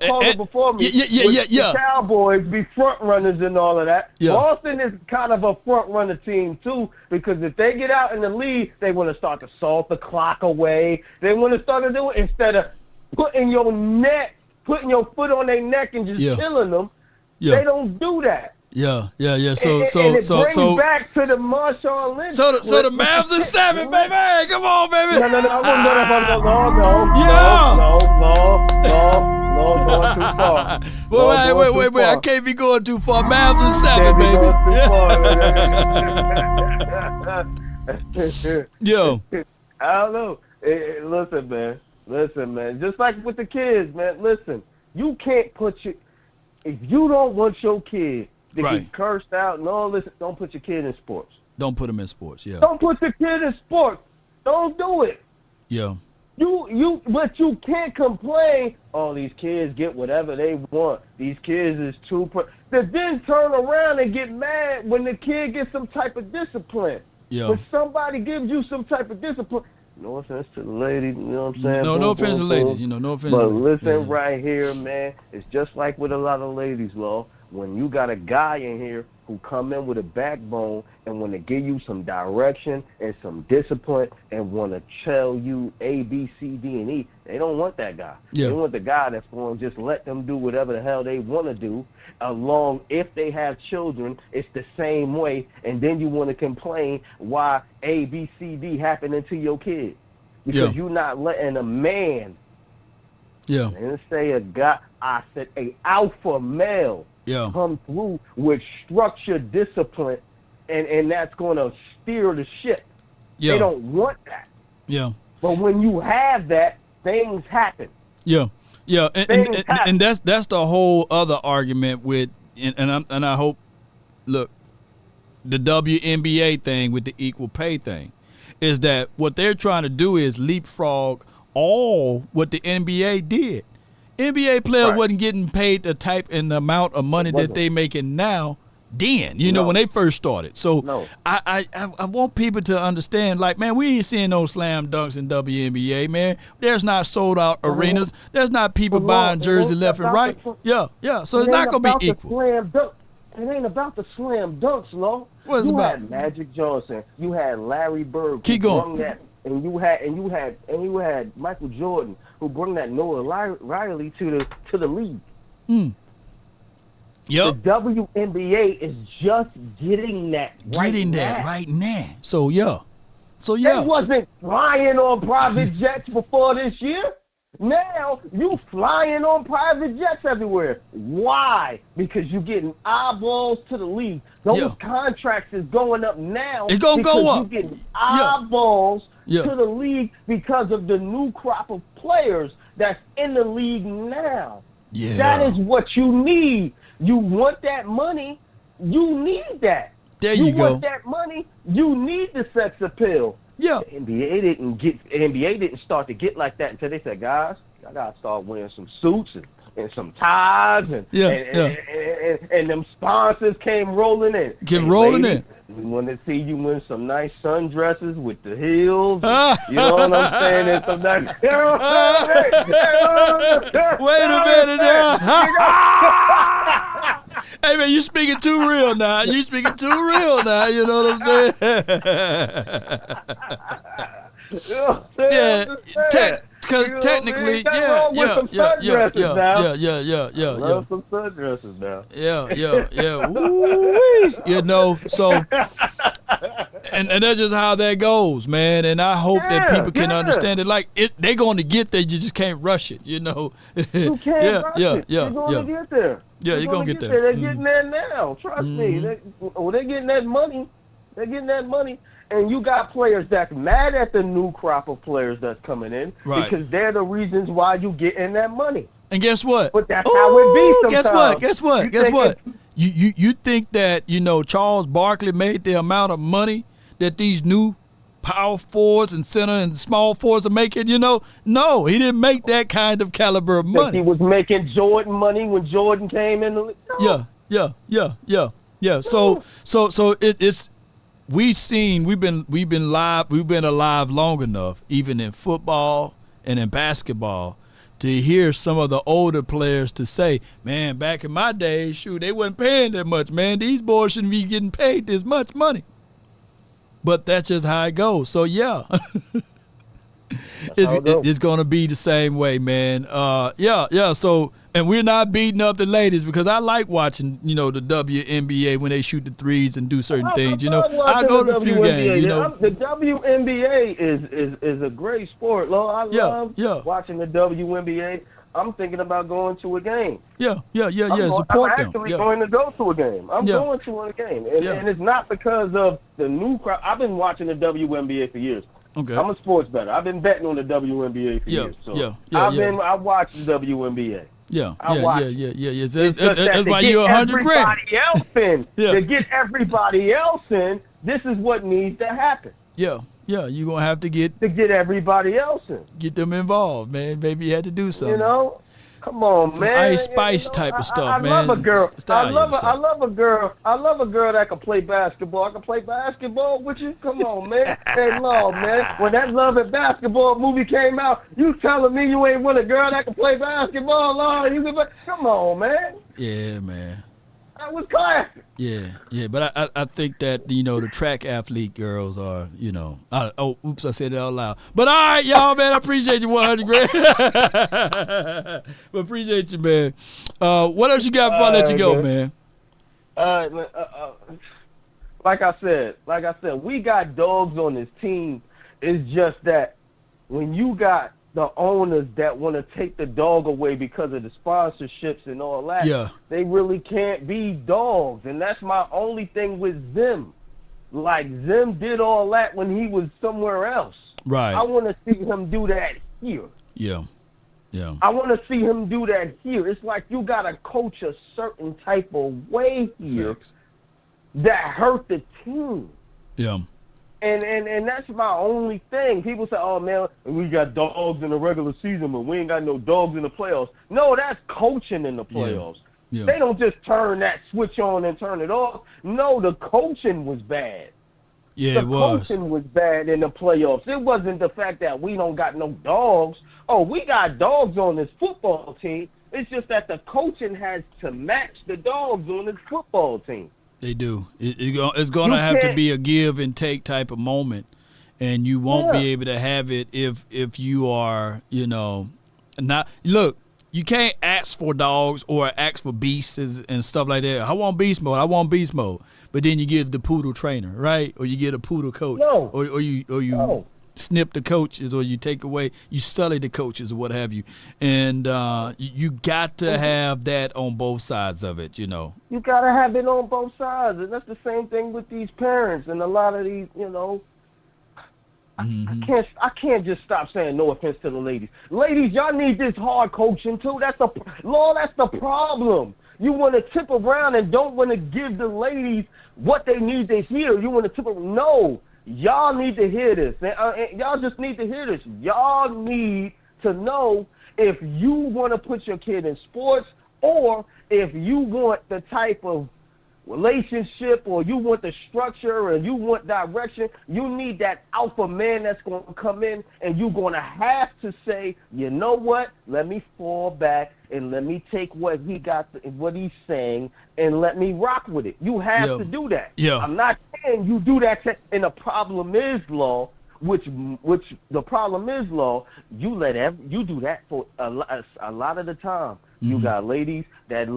caller before me. Yeah. The Cowboys be front runners and all of that. Yeah. Boston is kind of a front runner team too, because if they get out in the lead, they want to start to salt the clock away. They want to start to do it instead of putting your foot on their neck and just killing them. Yeah. They don't do that. Yeah. So and it brings back to the Marshawn Lynch. So the Mavs are 7, baby. Hey, come on, baby. No. Yeah. Going too far. Wait. I can't be going too far. Mavs are 7, baby. Yo. I don't know. Listen, man. Just like with the kids, man. Listen, you can't if you don't want your kid to get cursed out and all this, don't put your kid in sports. Don't put him in sports, yeah. Don't put your kid in sports. Don't do it. Yeah. But you can't complain. Oh, these kids get whatever they want. These kids is then turn around and get mad when the kid gets some type of discipline. Yeah. When somebody gives you some type of discipline. No offense to the ladies, you know what I'm saying? No offense to ladies, no offense. But listen right here, man. It's just like with a lot of ladies, Law. When you got a guy in here who come in with a backbone and want to give you some direction and some discipline and want to tell you A, B, C, D, and E, they don't want that guy. Yeah. They want the guy that's going to just let them do whatever the hell they want to do. Along, if they have children, it's the same way. And then you want to complain why A, B, C, D happening to your kid. Because you're not letting a man, I didn't say a guy, I said a alpha male, come through with structured discipline, and that's going to steer the ship. Yeah. They don't want that. Yeah. But when you have that, things happen. Yeah. And that's the whole other argument with, and I hope, look, the WNBA thing with the equal pay thing is that what they're trying to do is leapfrog all what the NBA did. NBA players wasn't getting paid the type and the amount of money that they making now then, when they first started. So I want people to understand, like, man, we ain't seeing no slam dunks in WNBA, man. There's not sold out arenas. There's not people buying jerseys left and right. Yeah. So it's not going to be equal. It ain't about the slam dunks, Lo. What's you about? Had Magic Johnson. You had Larry Bird. Keep going. That, and you had Michael Jordan, who brought that Noah Riley to the league. Yep. The WNBA is just getting that right now. So They wasn't flying on private jets before this year. Now you flying on private jets everywhere. Why? Because you're getting eyeballs to the league. Those contracts is going up now. It's gonna go up. You're getting eyeballs to the league because of the new crop of players that's in the league now. Yeah. That is what you need. You want that money, you need that. There you go. You want that money, you need the sex appeal. Yeah. The NBA didn't start to get like that until they said, guys, I gotta start wearing some suits and some ties and them sponsors came rolling in. In. We want to see you in some nice sundresses with the heels. You know what I'm saying? And some nice. Wait a minute now. Hey man, you speaking too real now. You know what I'm saying? Because technically, Love some sundresses now. Yeah. Ooh-wee. So, and that's just how that goes, man. And I hope that people can understand it. Like they're going to get there. You just can't rush it. You can't rush it. You're going to get there. Yeah, you're going to get there. They're getting there now. Trust me. They're getting that money. And you got players that's mad at the new crop of players that's coming in because they're the reasons why you getting that money. And guess what? But that's how it be sometimes. Guess what? You think that, Charles Barkley made the amount of money that these new power forwards and center and small forwards are making, No, he didn't make that kind of caliber of money. He was making Jordan money when Jordan came in the league. No. Yeah. So it's we've been alive long enough, even in football and in basketball, to hear some of the older players to say, man, back in my day, shoot, they wasn't paying that much, man. These boys shouldn't be getting paid this much money. But that's just how it goes. So, yeah. It's going to be the same way, man. So, and we're not beating up the ladies because I like watching, the WNBA when they shoot the threes and do certain things. I go to a few games. The WNBA is a great sport, Lord. I love watching the WNBA. I'm thinking about going to a game. Support them. I'm actually going to go to a game. I'm going to a game. And it's not because of the new crowd. I've been watching the WNBA for years. Okay. I'm a sports bettor. I've been betting on the WNBA for years. So I watched the WNBA. That's why you're $100,000. To get everybody else in, this is what needs to happen. You're going to have to get everybody else in. Get them involved, man. Maybe you had to do something. Come on, some man. Ice Spice type of stuff, man. I love a girl. I love a girl that can play basketball. I can play basketball with you. Come on, man. Hey, Lord, man. When that Love and Basketball movie came out, you telling me you ain't want a girl that can play basketball, Lord? Come on, man. Yeah, man. That was classic. Yeah, but I think that the track athlete girls are I said it out loud. But all right, y'all, man, I appreciate you $100,000. But appreciate you, man. What else you got before I let you go, man? Like I said, we got dogs on this team. It's just that when you got the owners that want to take the dog away because of the sponsorships and all that, they really can't be dogs. And that's my only thing with Zim. Like, Zim did all that when he was somewhere else. Right. I want to see him do that here. Yeah. I want to see him do that here. It's like you got to coach a certain type of way here that hurt the team. Yeah. And that's my only thing. People say, oh, man, we got dogs in the regular season, but we ain't got no dogs in the playoffs. No, that's coaching in the playoffs. Yeah. They don't just turn that switch on and turn it off. No, the coaching was bad. Yeah, it was. The coaching was bad in the playoffs. It wasn't the fact that we don't got no dogs. Oh, we got dogs on this football team. It's just that the coaching has to match the dogs on this football team. They do. It's going to have to be a give and take type of moment, and you won't be able to have it if you are, not. Look, you can't ask for dogs or ask for beasts and stuff like that. I want beast mode. But then you give the poodle trainer, right? Or you get a poodle coach, or you snip the coaches, or you take away, you sully the coaches, or what have you. And you got to have that on both sides of it, You got to have it on both sides. And that's the same thing with these parents and a lot of these, I can't just stop saying no offense to the ladies. Ladies, y'all need this hard coaching too. That's the problem. You want to tip around and don't want to give the ladies what they need to hear. You want to tip around. No. Y'all need to hear this. Y'all just need to hear this. Y'all need to know if you want to put your kid in sports or if you want the type of relationship or you want the structure or you want direction, you need that alpha man that's going to come in and you're going to have to say, you know what, let me fall back and let me take what he got, what he's saying, and let me rock with it. You have to do that. Yeah. I'm not saying you do that, and the problem is, Law, which the problem is, Law, you do that for a lot of the time. Mm-hmm. You got ladies that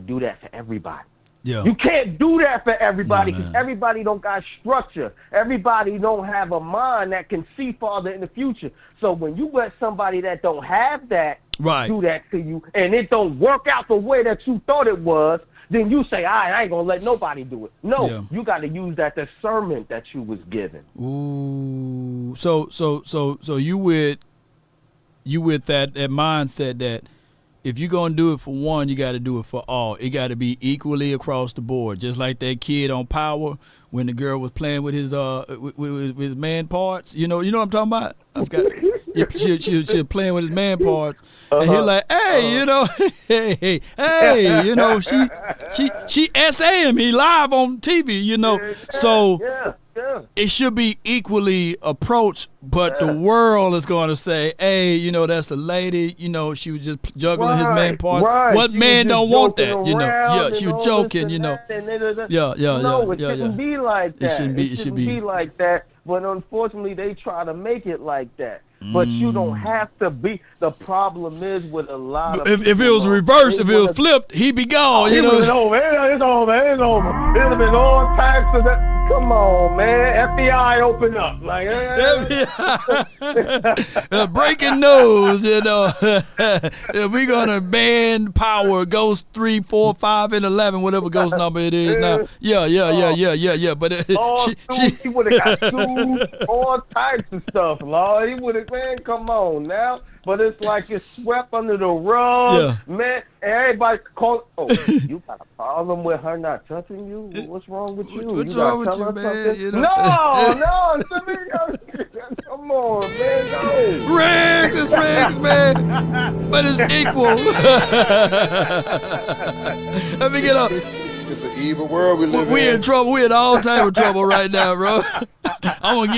do that for everybody. Yeah. You can't do that for everybody because everybody don't got structure. Everybody don't have a mind that can see farther in the future. So when you let somebody that don't have that do that to you and it don't work out the way that you thought it was, then you say, I ain't going to let nobody do it. No, you got to use that discernment that you was given. Ooh. So you with that mindset that if you're going to do it for one, you got to do it for all. It got to be equally across the board. Just like that kid on Power when the girl was playing with his with his man parts. You know what I'm talking about? I've got she was playing with his man parts, and he like, hey, you know, hey, you know, she SA me live on TV, you know, so. It should be equally approached, but the world is going to say, hey, you know, that's a lady, you know, she was just juggling his man parts. What She man don't want that, you know? Yeah, and she was all joking, this you know. and that, No, it shouldn't be like that. It shouldn't be like that, but unfortunately they try to make it like that. But you don't have to be. The problem is with a lot of if it was reversed, if it was flipped, he'd be gone. You know, it's over. It's over. It's over. It'd have been all types of that. Come on, man. FBI, open up. Like, breaking news. You know, if we're gonna ban Power, Ghost 3, 4, 5, and 11, whatever Ghost number it is now. Yeah. But he would have got sued, all types of stuff, Lord. He would have, man. Come on now. But it's like it's swept under the rug, man. Everybody call. Oh, you got a problem with her not touching you? What's wrong with you? What's wrong with you, man? You know? No. Come on, man. No. Rags, man. But it's equal. Let me get up. It's an evil world we live in. We in trouble. We in all type of trouble right now, bro. I'm gonna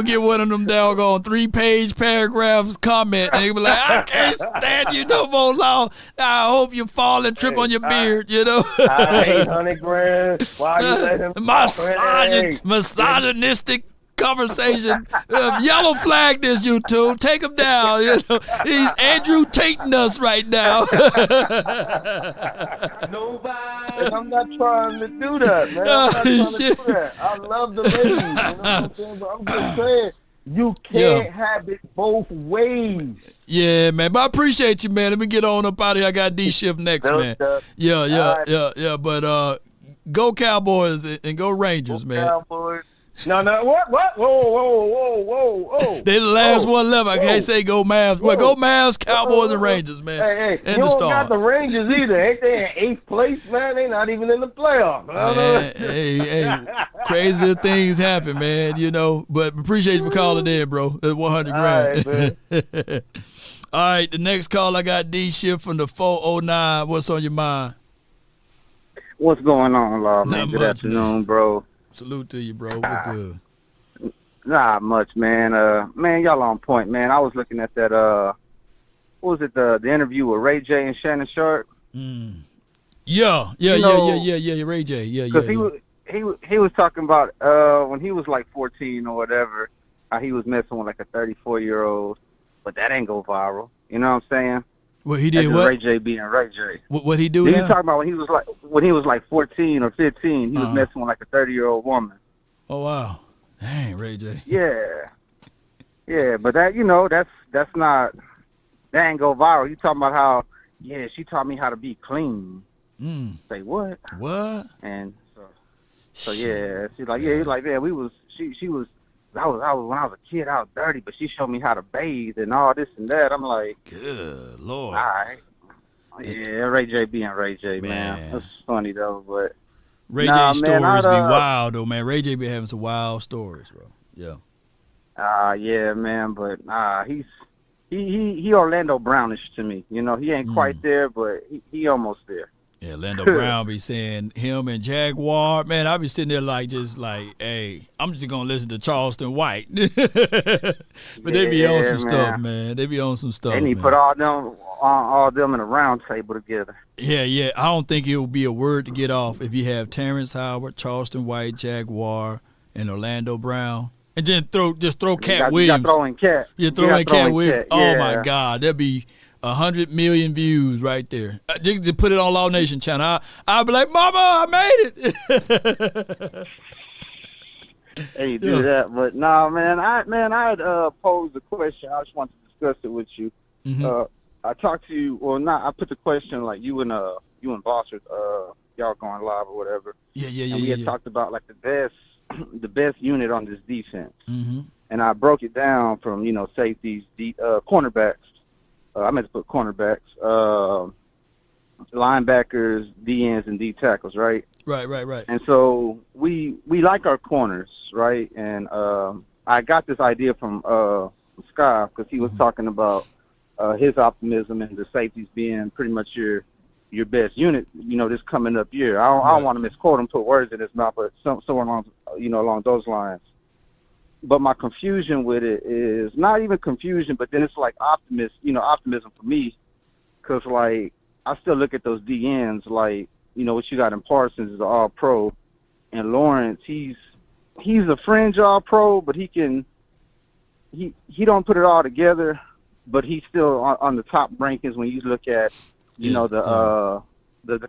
get one of them doggone 3-page paragraphs comment, and they be like, I can't stand you no more long. I hope you fall and trip on your beard, you know. I hate 100 grand. Why you let him? Misogynistic conversation. Yellow flag this, YouTube. Take him down. You know, he's Andrew Tating us right now. I'm not trying to do that, man. I'm not trying to do that. I love the ladies. You know what I'm saying? But I'm just saying, you can't have it both ways. Yeah, man. But I appreciate you, man. Let me get on up out of here. I got D shift next, man. Yeah. But go Cowboys and go Rangers, man. Cowboys. No, what? Whoa. They the last one left. I can't say go Mavs. Well, go Mavs, Cowboys, and Rangers, man. Hey, and you the don't Stars. got the Rangers either. Ain't they in 8th place, man? They not even in the playoffs. Man, hey, crazier things happen, man, you know. But appreciate you for calling in, bro. It's 100 grand. Right, all right, the next call I got D Shift from the 409. What's on your mind? What's going on, Law, man? Good afternoon, man. Bro. Salute to you, bro. What's good? Not much, man. Man, y'all on point, man. I was looking at that. What was it? The interview with Ray J and Shannon Sharp. Yeah. Ray J. Yeah. Because he was talking about when he was like 14 or whatever, how he was messing with like a 34-year-old, but that ain't go viral. You know what I'm saying? What he did? What? Ray J being Ray J. What he do? He was talking about when he was like 14 or 15, he was messing with like a 30-year-old woman. Oh wow, dang, Ray J. Yeah, but that that's not, that ain't go viral. You talking about how she taught me how to be clean. Say what? What? And so yeah, she's like he's like we was she was. I was when I was a kid, I was dirty, but she showed me how to bathe and all this and that. I'm like, good Lord. All right. Yeah, Ray J being Ray J, man. That's funny though, but Ray J stories be wild though, man. Ray J be having some wild stories, bro. Yeah. Yeah, man, but he Orlando Brownish to me. You know, he ain't quite there, but he almost there. Yeah, Orlando Brown be saying him and Jaguar. Man, I be sitting there hey, I'm just gonna listen to Charleston White. But they be on some stuff, man. They be on some stuff. They need to put all them in a round table together. Yeah. I don't think it will be a word to get off if you have Terrence Howard, Charleston White, Jaguar, and Orlando Brown. And then throw Cat Williams. You throwing Cat. You're throwing Cat Williams. Oh my God, that'd be 100 million views right there. Just put it on Law Nation channel. I'll be like, Mama, I made it. Hey, do that, but no, man. I had posed a question. I just wanted to discuss it with you. I talked to you. Well, not. I put the question like you and Bossers, y'all going live or whatever. Yeah. And we had talked about like the best unit on this defense. And I broke it down from safeties, cornerbacks. I meant to put cornerbacks, linebackers, D-ends, and D tackles, right? Right. And so we like our corners, right? And I got this idea from Sky because he was talking about his optimism and the safeties being pretty much your best unit, this coming up year. I don't want to misquote him, put words in his mouth, but somewhere along those lines. But my confusion with it is not even confusion, but then it's like optimism for me, because like I still look at those DNs like what you got in Parsons is an All-Pro, and Lawrence he's a fringe All-Pro, but he don't put it all together, but he's still on the top rankings when you look at the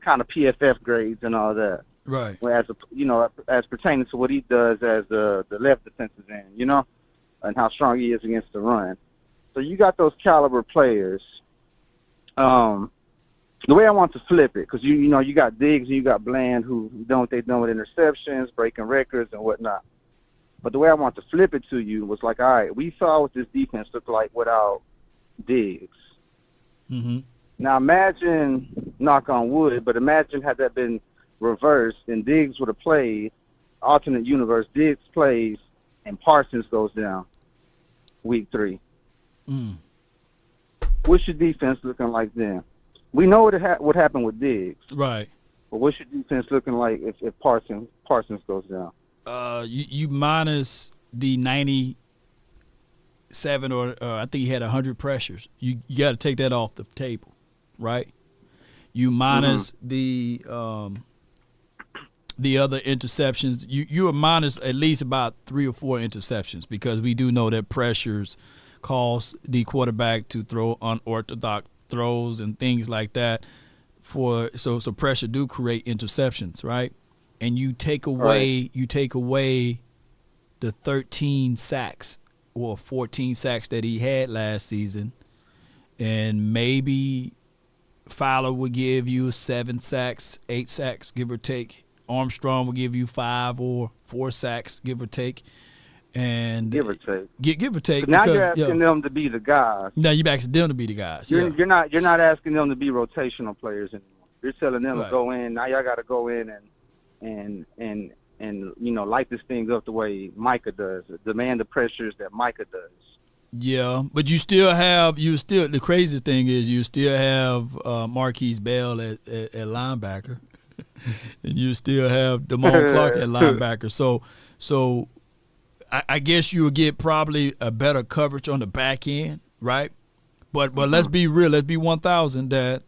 kind of PFF grades and all that. Right. As pertaining to what he does as the left defensive end, and how strong he is against the run. So you got those caliber players. The way I want to flip it, because you got Diggs and you got Bland who done what they've done with interceptions, breaking records and whatnot. But the way I want to flip it to you was like, all right, we saw what this defense looked like without Diggs. Mm-hmm. Now imagine, knock on wood, but imagine had that been reversed and Diggs would have played, alternate universe, Diggs plays and Parsons goes down week 3. What's your defense looking like then? We know what happened with Diggs. Right. But what's your defense looking like if Parsons goes down? You minus the 97 or I think he had 100 pressures. You got to take that off the table, right? You minus the other interceptions. You are minus at least about 3 or 4 interceptions, because we do know that pressures cause the quarterback to throw unorthodox throws and things like that. So pressure do create interceptions, right? And you take away the 13 sacks or 14 sacks that he had last season, and maybe Fowler would give you 7 sacks, 8 sacks, give or take. Armstrong will give you 5 or 4 sacks, give or take. And give or take. Give or take. Now you're asking them to be the guys. Now you're asking them to be the guys. You're not asking them to be rotational players anymore. You're telling them to go in. Now y'all got to go in and light this thing up the way Micah does. Demand the pressures that Micah does. Yeah, but the craziest thing is you still have Marquise Bell at linebacker, and you still have Damone Clark at linebacker. So I guess you'll get probably a better coverage on the back end, right? But let's be real. Let's be 1,000 that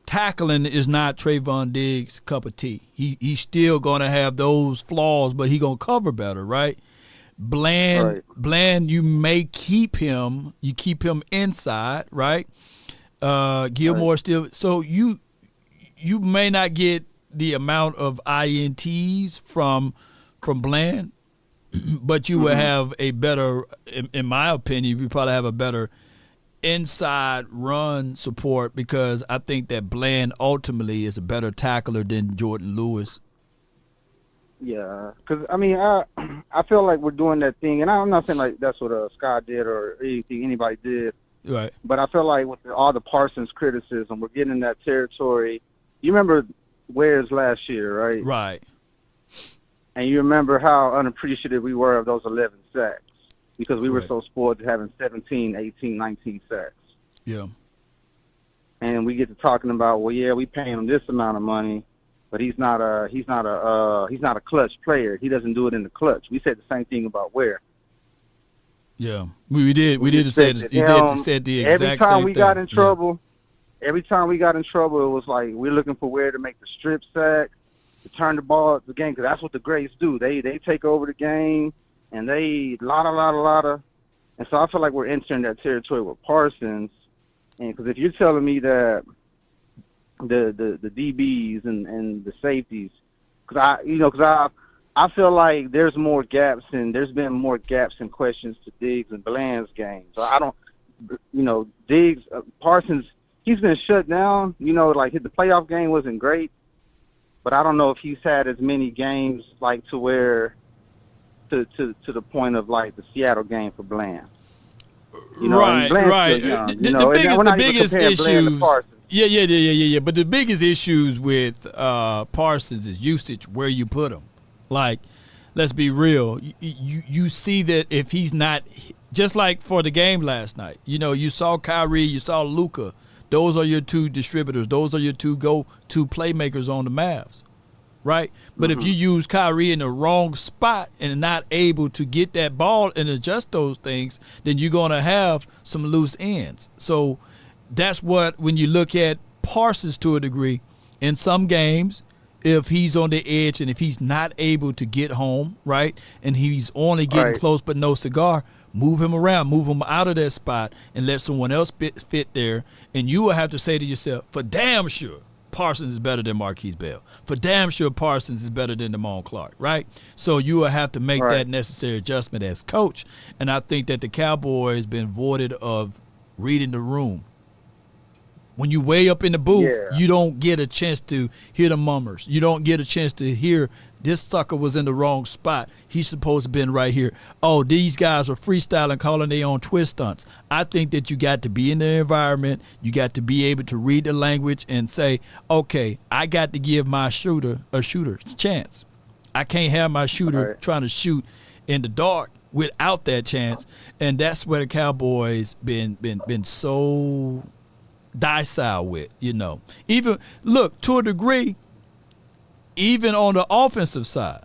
tackling is not Trayvon Diggs' cup of tea. He's still going to have those flaws, but he's going to cover better, right? Bland, you may keep him. You keep him inside, right? Gilmore still. So you may not get the amount of INTs from Bland, but you will have a better, in my opinion, you probably have a better inside run support, because I think that Bland ultimately is a better tackler than Jordan Lewis. Yeah, because I feel like we're doing that thing, and I'm not saying like that's what Scott did or anything anybody did, right? But I feel like with all the Parsons criticism, we're getting in that territory. You remember Ware's last year, right? Right. And you remember how unappreciative we were of those 11 sacks, because we were so spoiled to having 17, 18, 19 sacks. Yeah. And we get to talking about, well, yeah, we paying him this amount of money, but he's not a clutch player. He doesn't do it in the clutch. We said the same thing about Ware. Yeah, we did say the exact same thing. Every time we got in trouble, it was like we're looking for Ware to make the strip sack, to turn the ball at the game, because that's what the greats do. They take over the game, and they lotta. And so I feel like we're entering that territory with Parsons. And because if you're telling me that the DBs and the safeties, because I feel like there's been more gaps and questions to Diggs and Bland's game. So I don't, Diggs, Parsons, he's been shut down. Like the playoff game wasn't great, but I don't know if he's had as many games like to where to the point of like the Seattle game for Bland. You know, and Bland's still young. You know, the biggest issues. Yeah. But the biggest issues with Parsons is usage, where you put him. Like, let's be real. You see that if he's not, just like for the game last night, you know, you saw Kyrie, you saw Luka. Those are your two distributors. Those are your two go-to playmakers on the Mavs, right? But if you use Kyrie in the wrong spot and not able to get that ball and adjust those things, then you're going to have some loose ends. So that's what, when you look at Parsons to a degree, in some games, if he's on the edge and if he's not able to get home, right, and he's only getting close but no cigar, move him around, move him out of that spot and let someone else fit there. And you will have to say to yourself, for damn sure, Parsons is better than Marquise Bell. For damn sure, Parsons is better than Damone Clark, right? So you will have to make that necessary adjustment as coach. And I think that the Cowboys been voided of reading the room. When you way up in the booth, you don't get a chance to hear the mummers. You don't get a chance to hear this sucker was in the wrong spot. He's supposed to have been right here. Oh, these guys are freestyling, calling their own twist stunts. I think that you got to be in the environment. You got to be able to read the language and say, okay, I got to give my shooter a shooter's chance. I can't have my shooter trying to shoot in the dark without that chance. And that's where the Cowboys been so docile with, you know. Even, look, to a degree, even on the offensive side,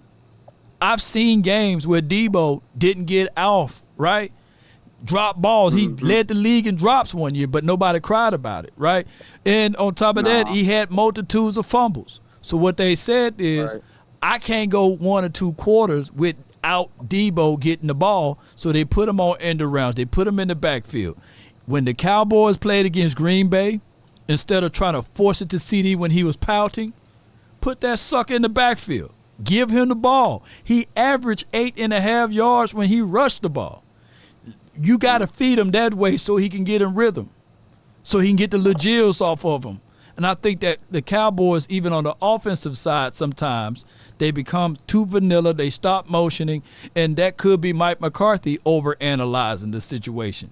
I've seen games where Debo didn't get off, right? Drop balls. He led the league in drops one year, but nobody cried about it, right? And on top of that, he had multitudes of fumbles. So what they said is, I can't go 1 or 2 quarters without Debo getting the ball, so they put him on end arounds. They put him in the backfield. When the Cowboys played against Green Bay, instead of trying to force it to CD when he was pouting, put that sucker in the backfield. Give him the ball. He averaged 8.5 yards when he rushed the ball. You got to feed him that way so he can get in rhythm, so he can get the legils off of him. And I think that the Cowboys, even on the offensive side, sometimes they become too vanilla. They stop motioning, and that could be Mike McCarthy overanalyzing the situation.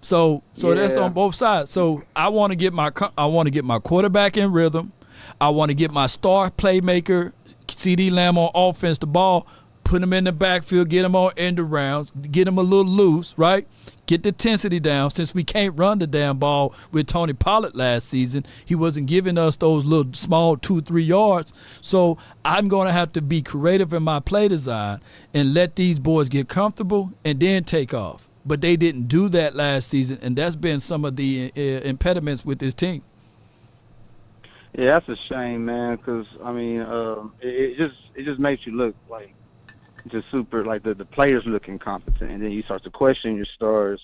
So that's on both sides. So I want to get my quarterback in rhythm. I want to get my star playmaker, CeeDee Lamb, on offense the ball, put him in the backfield, get him on end arounds, get him a little loose, right? Get the intensity down. Since we can't run the damn ball with Tony Pollard last season, he wasn't giving us those little small 2-3 yards. So I'm going to have to be creative in my play design and let these boys get comfortable and then take off. But they didn't do that last season, and that's been some of the impediments with this team. Yeah, that's a shame, man. Because I mean, it just makes you look like just super, like the players look incompetent, and then you start to question your stars,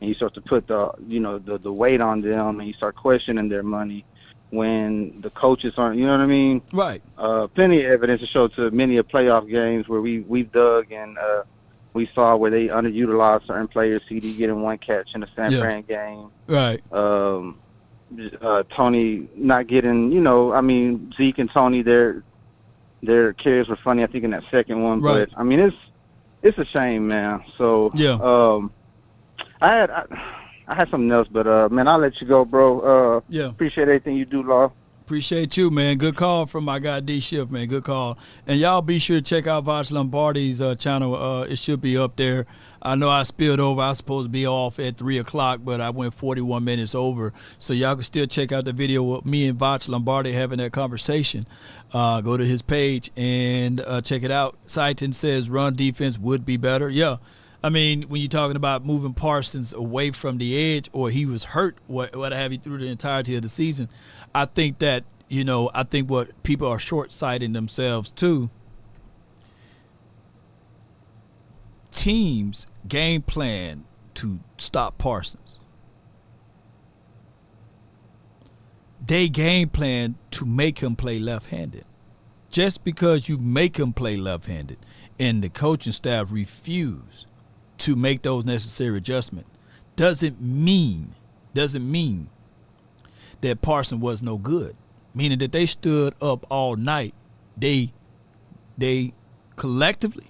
and you start to put the weight on them, and you start questioning their money when the coaches aren't. You know what I mean? Right. Plenty of evidence to show to many of playoff games where we've dug and. We saw where they underutilized certain players. CD getting 1 catch in the San Fran game. Right. Tony not getting, Zeke and Tony, their carries were funny, I think, in that second one. Right. But, I mean, it's a shame, man. So, I had something else, but, man, I'll let you go, bro. Appreciate everything you do, Law. Appreciate you, man. Good call from my guy D Shift, man. Good call. And y'all be sure to check out Voch Lombardi's channel. It should be up there. I know I spilled over. I was supposed to be off at 3 o'clock, but I went 41 minutes over. So y'all can still check out the video of me and Voch Lombardi having that conversation. Go to his page and check it out. Seiton says run defense would be better. Yeah. I mean, when you're talking about moving Parsons away from the edge, or he was hurt, what have you, through the entirety of the season, I think that, I think what people are short-sighting themselves too. Teams game plan to stop Parsons. They game plan to make him play left-handed. Just because you make him play left-handed and the coaching staff refuse to make those necessary adjustments doesn't mean that Parsons was no good. Meaning that they stood up all night. They collectively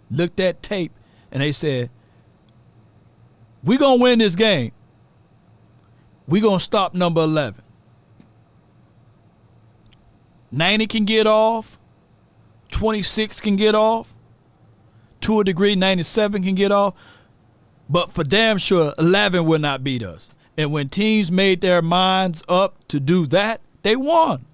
looked at tape and they said, We're going to win this game. We're going to stop number 11. 90 can get off. 26 can get off. To a degree, 97 can get off. But for damn sure, 11 will not beat us. And when teams made their minds up to do that, they won.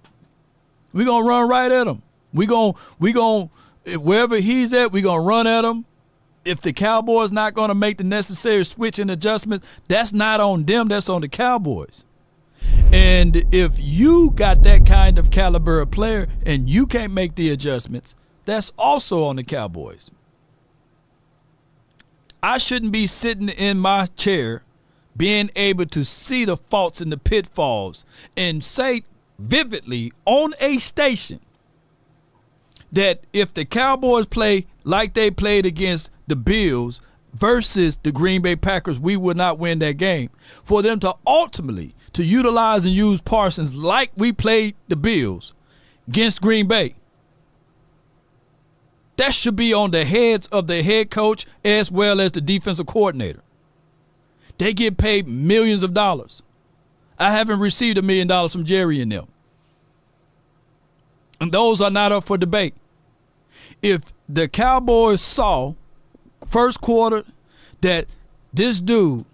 We're going to run right at them. We're going wherever he's at, we're going to run at him. If the Cowboys not going to make the necessary switch and adjustments, that's not on them, that's on the Cowboys. And if you got that kind of caliber of player and you can't make the adjustments, that's also on the Cowboys. I shouldn't be sitting in my chair being able to see the faults and the pitfalls and say vividly on a station that if the Cowboys play like they played against the Bills versus the Green Bay Packers, we would not win that game. For them to ultimately to utilize and use Parsons like we played the Bills against Green Bay, that should be on the heads of the head coach as well as the defensive coordinator. They get paid millions of dollars. I haven't received $1 million from Jerry and them. And those are not up for debate. If the Cowboys saw first quarter that this dude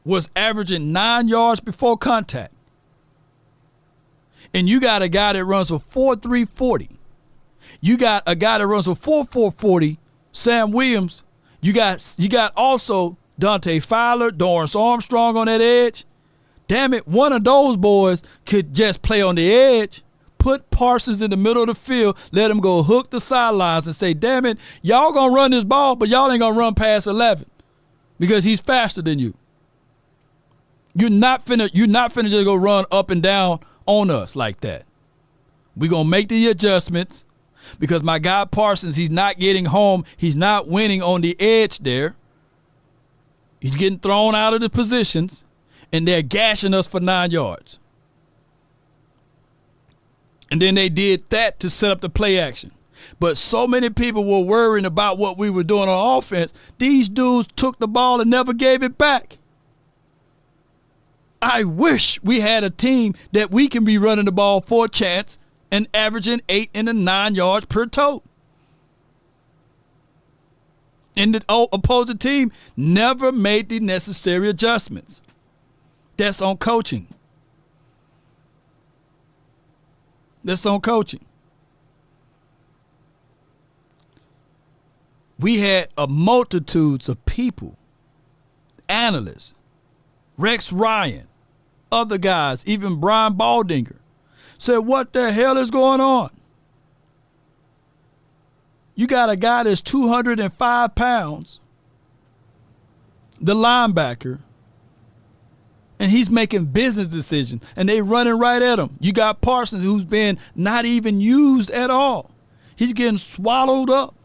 was averaging 9 yards before contact, and you got a guy that runs a 4.3 40, you got a guy that runs a 4.4 40, Sam Williams, you got also Dante Fowler, Dorrance Armstrong on that edge. Damn it, one of those boys could just play on the edge, put Parsons in the middle of the field, let him go hook the sidelines and say, damn it, y'all gonna run this ball, but y'all ain't gonna run past 11 because he's faster than you. You're not finna just go run up and down on us like that. We're gonna make the adjustments because my guy Parsons, he's not getting home. He's not winning on the edge there. He's getting thrown out of the positions, and they're gashing us for 9 yards. And then they did that to set up the play action. But so many people were worrying about what we were doing on offense. These dudes took the ball and never gave it back. I wish we had a team that we can be running the ball for a chance and averaging 8 and 9 yards per tote. And the opposing team never made the necessary adjustments. That's on coaching. That's on coaching. We had a multitudes of people, analysts, Rex Ryan, other guys, even Brian Baldinger, said, what the hell is going on? You got a guy that's 205 pounds, the linebacker, and he's making business decisions, and they running right at him. You got Parsons, who's been not even used at all. He's getting swallowed up.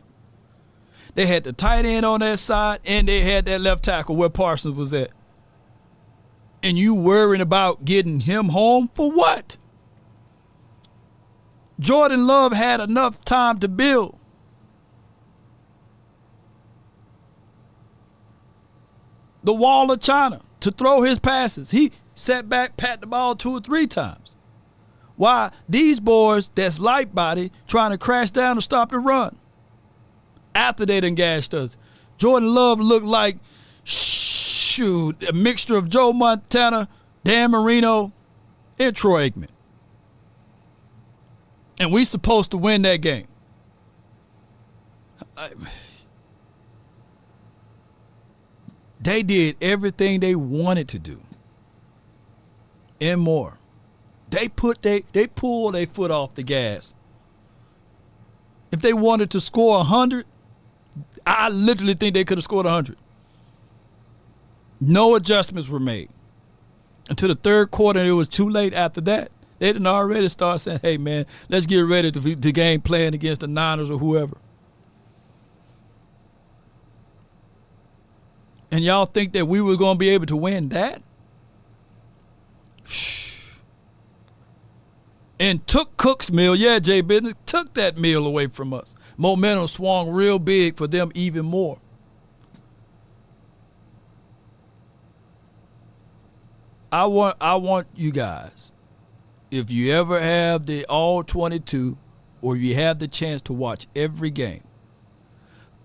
They had the tight end on that side, and they had that left tackle where Parsons was at. And you worrying about getting him home for what? Jordan Love had enough time to build. The wall of China to throw his passes. He sat back, pat the ball 2 or 3 times. Why? These boys that's light body trying to crash down to stop the run. After they done gashed us. Jordan Love looked like, a mixture of Joe Montana, Dan Marino, and Troy Aikman. And we supposed to win that game. They did everything they wanted to do and more. They pulled their foot off the gas. If they wanted to score 100, I literally think they could have scored 100. No adjustments were made. Until the third quarter, it was too late after that. They didn't already start saying, hey, man, let's get ready to game playing against the Niners or whoever. And y'all think that we were going to be able to win that? And took Cook's meal. Yeah, Jay Business took that meal away from us. Momentum swung real big for them even more. I want you guys, if you ever have the all 22 or you have the chance to watch every game,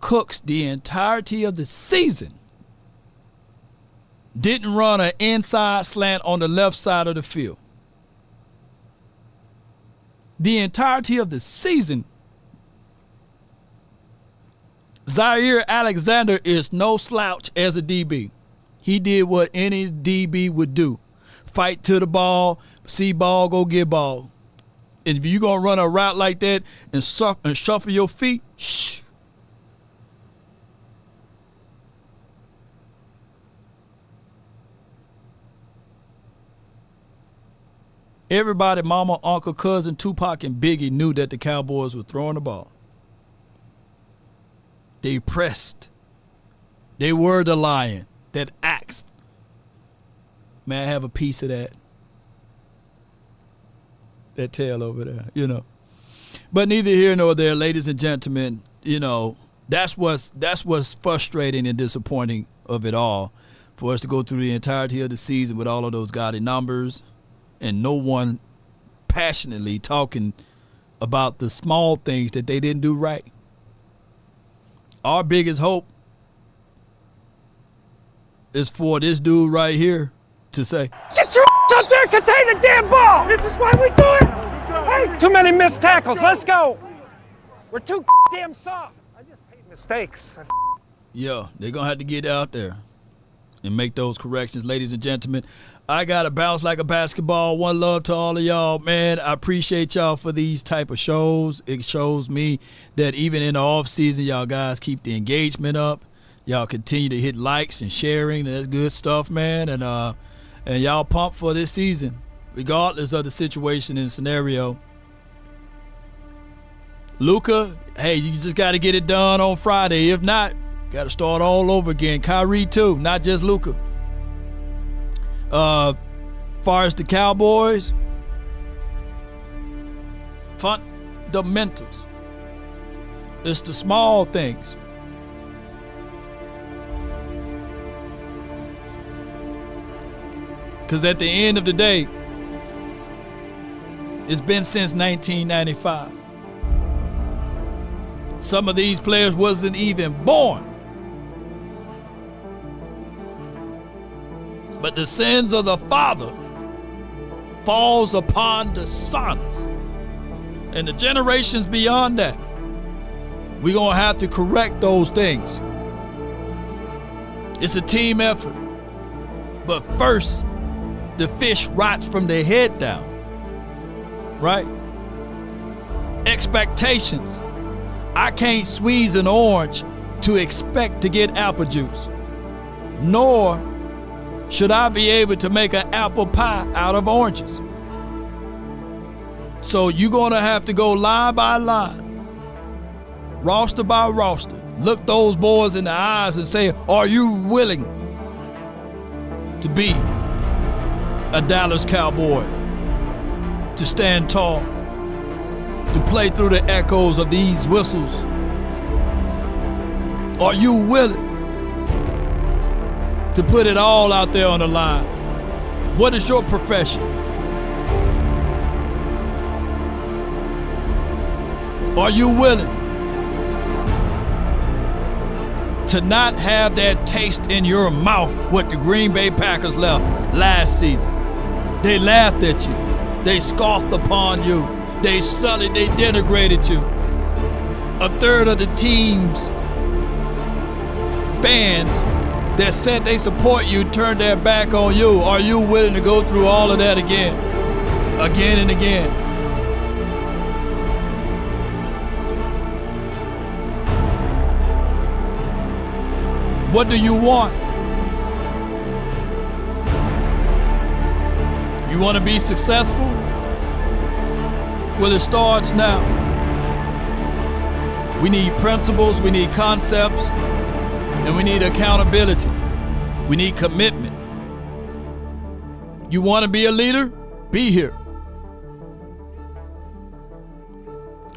Cooks the entirety of the season didn't run an inside slant on the left side of the field. The entirety of the season, Zaire Alexander is no slouch as a DB. He did what any DB would do. Fight to the ball, see ball, go get ball. And if you're going to run a route like that and shuffle your feet, shh. Everybody, mama, uncle, cousin, Tupac, and Biggie knew that the Cowboys were throwing the ball. They pressed. They were the lion that asked, may I have a piece of that? That tail over there, you know. But neither here nor there, ladies and gentlemen, you know, that's what's frustrating and disappointing of it all, for us to go through the entirety of the season with all of those gaudy numbers and no one passionately talking about the small things that they didn't do right. Our biggest hope is for this dude right here to say, get your up there, contain the damn ball. This is why we do it. Hey, too many missed tackles. Let's go. We're too damn soft. I just hate mistakes. Yeah, they're going to have to get out there and make those corrections, ladies and gentlemen. I got to bounce like a basketball. One love to all of y'all, man. I appreciate y'all for these type of shows. It shows me that even in the off season, y'all guys keep the engagement up. Y'all continue to hit likes and sharing. That's good stuff, man. And y'all pumped for this season, regardless of the situation and scenario. Luka, hey, you just got to get it done on Friday. If not, got to start all over again. Kyrie too, not just Luka. Far as the Cowboys, fundamentals. It's the small things. Because at the end of the day, it's been since 1995. Some of these players wasn't even born. But the sins of the father falls upon the sons. And the generations beyond that, we're going to have to correct those things. It's a team effort. But first, the fish rots from the head down. Right? Expectations. I can't squeeze an orange to expect to get apple juice. Nor should I be able to make an apple pie out of oranges. So you're going to have to go line by line, roster by roster. Look those boys in the eyes and say, are you willing to be a Dallas Cowboy? To stand tall, to play through the echoes of these whistles? Are you willing to put it all out there on the line? What is your profession? Are you willing to not have that taste in your mouth what the Green Bay Packers left last season? They laughed at you. They scoffed upon you. They sullied, they denigrated you. A third of the team's fans that said they support you turned their back on you. Are you willing to go through all of that again? Again and again? What do you want? You want to be successful? Well, it starts now. We need principles, we need concepts, and we need accountability. We need commitment. You want to be a leader? Be here.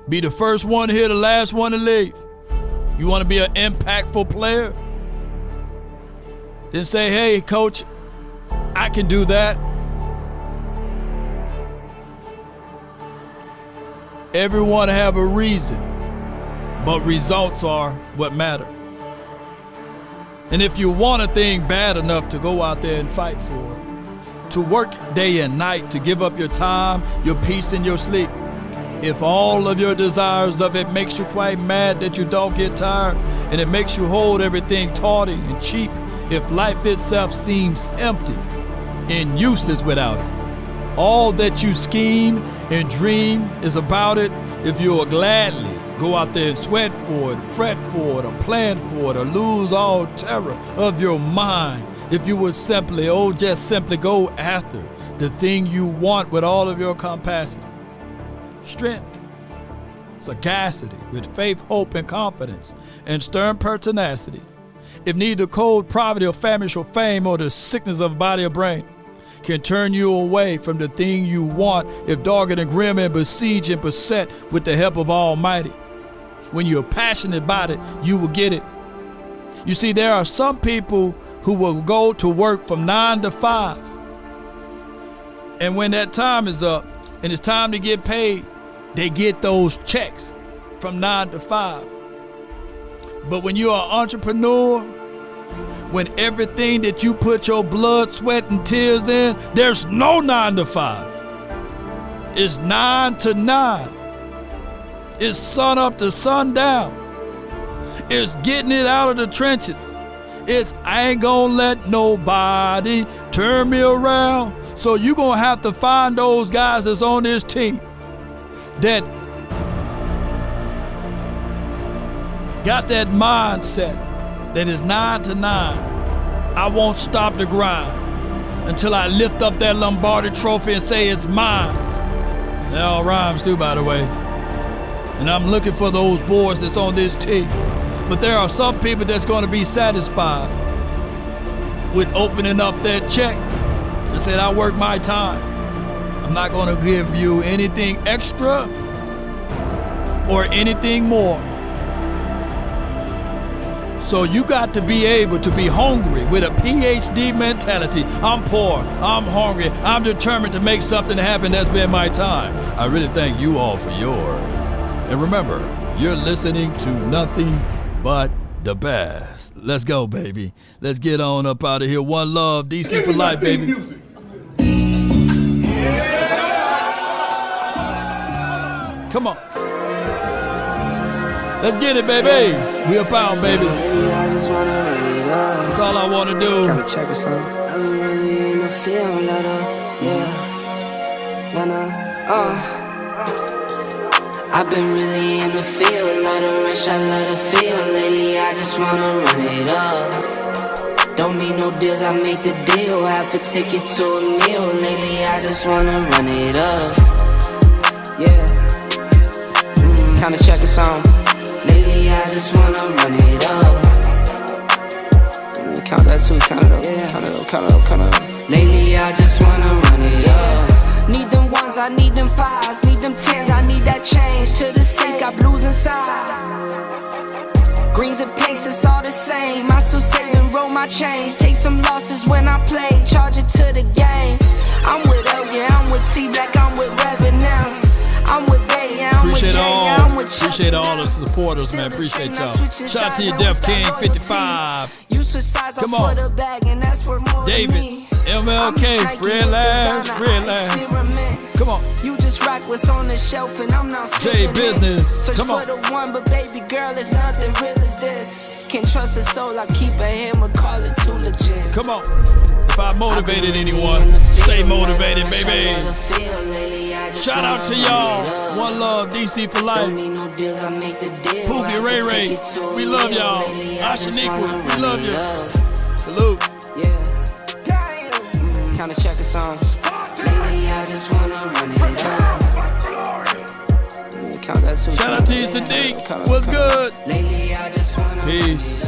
Be the first one here, the last one to leave. You want to be an impactful player? Then say, hey, coach, I can do that. Everyone have a reason, but results are what matter. And if you want a thing bad enough to go out there and fight for it, to work day and night, to give up your time, your peace, and your sleep, if all of your desires of it makes you quite mad that you don't get tired, and it makes you hold everything tawdry and cheap, if life itself seems empty and useless without it, all that you scheme and dream is about it, if you will gladly go out there and sweat for it, fret for it, or plan for it, or lose all terror of your mind, if you would simply, just simply go after the thing you want with all of your capacity, strength, sagacity, with faith, hope, and confidence, and stern pertinacity, if neither cold poverty or famish or fame or the sickness of body or brain can turn you away from the thing you want, if dogged and grim and besieged and beset with the help of Almighty, when you're passionate about it, you will get it. You see, there are some people who will go to work from 9 to 5. And when that time is up and it's time to get paid, they get those checks from 9 to 5. But when you're an entrepreneur, when everything that you put your blood, sweat, and tears in, there's no 9 to 5. It's 9 to 9. It's sun up to sundown. It's getting it out of the trenches. It's I ain't gonna let nobody turn me around. So you're gonna have to find those guys that's on this team that got that mindset that is 9 to 9. I won't stop the grind until I lift up that Lombardi trophy and say it's mine. That all rhymes too, by the way. And I'm looking for those boys that's on this team. But there are some people that's going to be satisfied with opening up that check and said, I work my time. I'm not going to give you anything extra or anything more. So you got to be able to be hungry with a PhD mentality. I'm poor, I'm hungry, I'm determined to make something happen. That's been my time. I really thank you all for yours. And remember, you're listening to nothing but the best. Let's go, baby. Let's get on up out of here. One love, DC for life, baby. Come on. Let's get it, baby. We up out, baby. That's all I want to do. Can we check or something? I've been really in the field, I've been really in the field, love the rush, I love the feel. Lately, I just wanna run it up. Don't need no deals, I make the deal. Have to take it to a meal. Lately, I just wanna run it up. Yeah. Kinda check a song. Lately, I just wanna run it up. Count that too, count it up, yeah. Count it up, count it up, count it up. Lately, I just wanna run it up. Need them ones, I need them fives, need them tens, I need that change. To the safe, got blues inside. Greens and pinks, it's all the same. I still save and roll my change. Take some losses when I play, charge it to the game. I'm with L, yeah, I'm with T-Black, I'm with Reverend now. I'm with Bay, yeah, I'm with Jay, yeah, I'm with Chuck. Appreciate all the supporters, man. Appreciate y'all. Shout out to you, Def King 55. Come on. David, MLK, Fred Lash. Come on. You just rock what's on the shelf and I'm not J Business. Come on. For the one, but baby girl, it's nothing real as this. Can't trust a soul, I keep a hammer, call it too legit. Come on. If I motivated anyone, stay motivated, baby. Shout out to y'all. One love, DC for life. Poopy Ray Ray, we love y'all. Ashaniqua, we love you. Salute. Yeah. Kinda check a song. Lately, I just wanna run it up. Shout out to you, Sadiq. What's good? Lately, I just wanna Peace.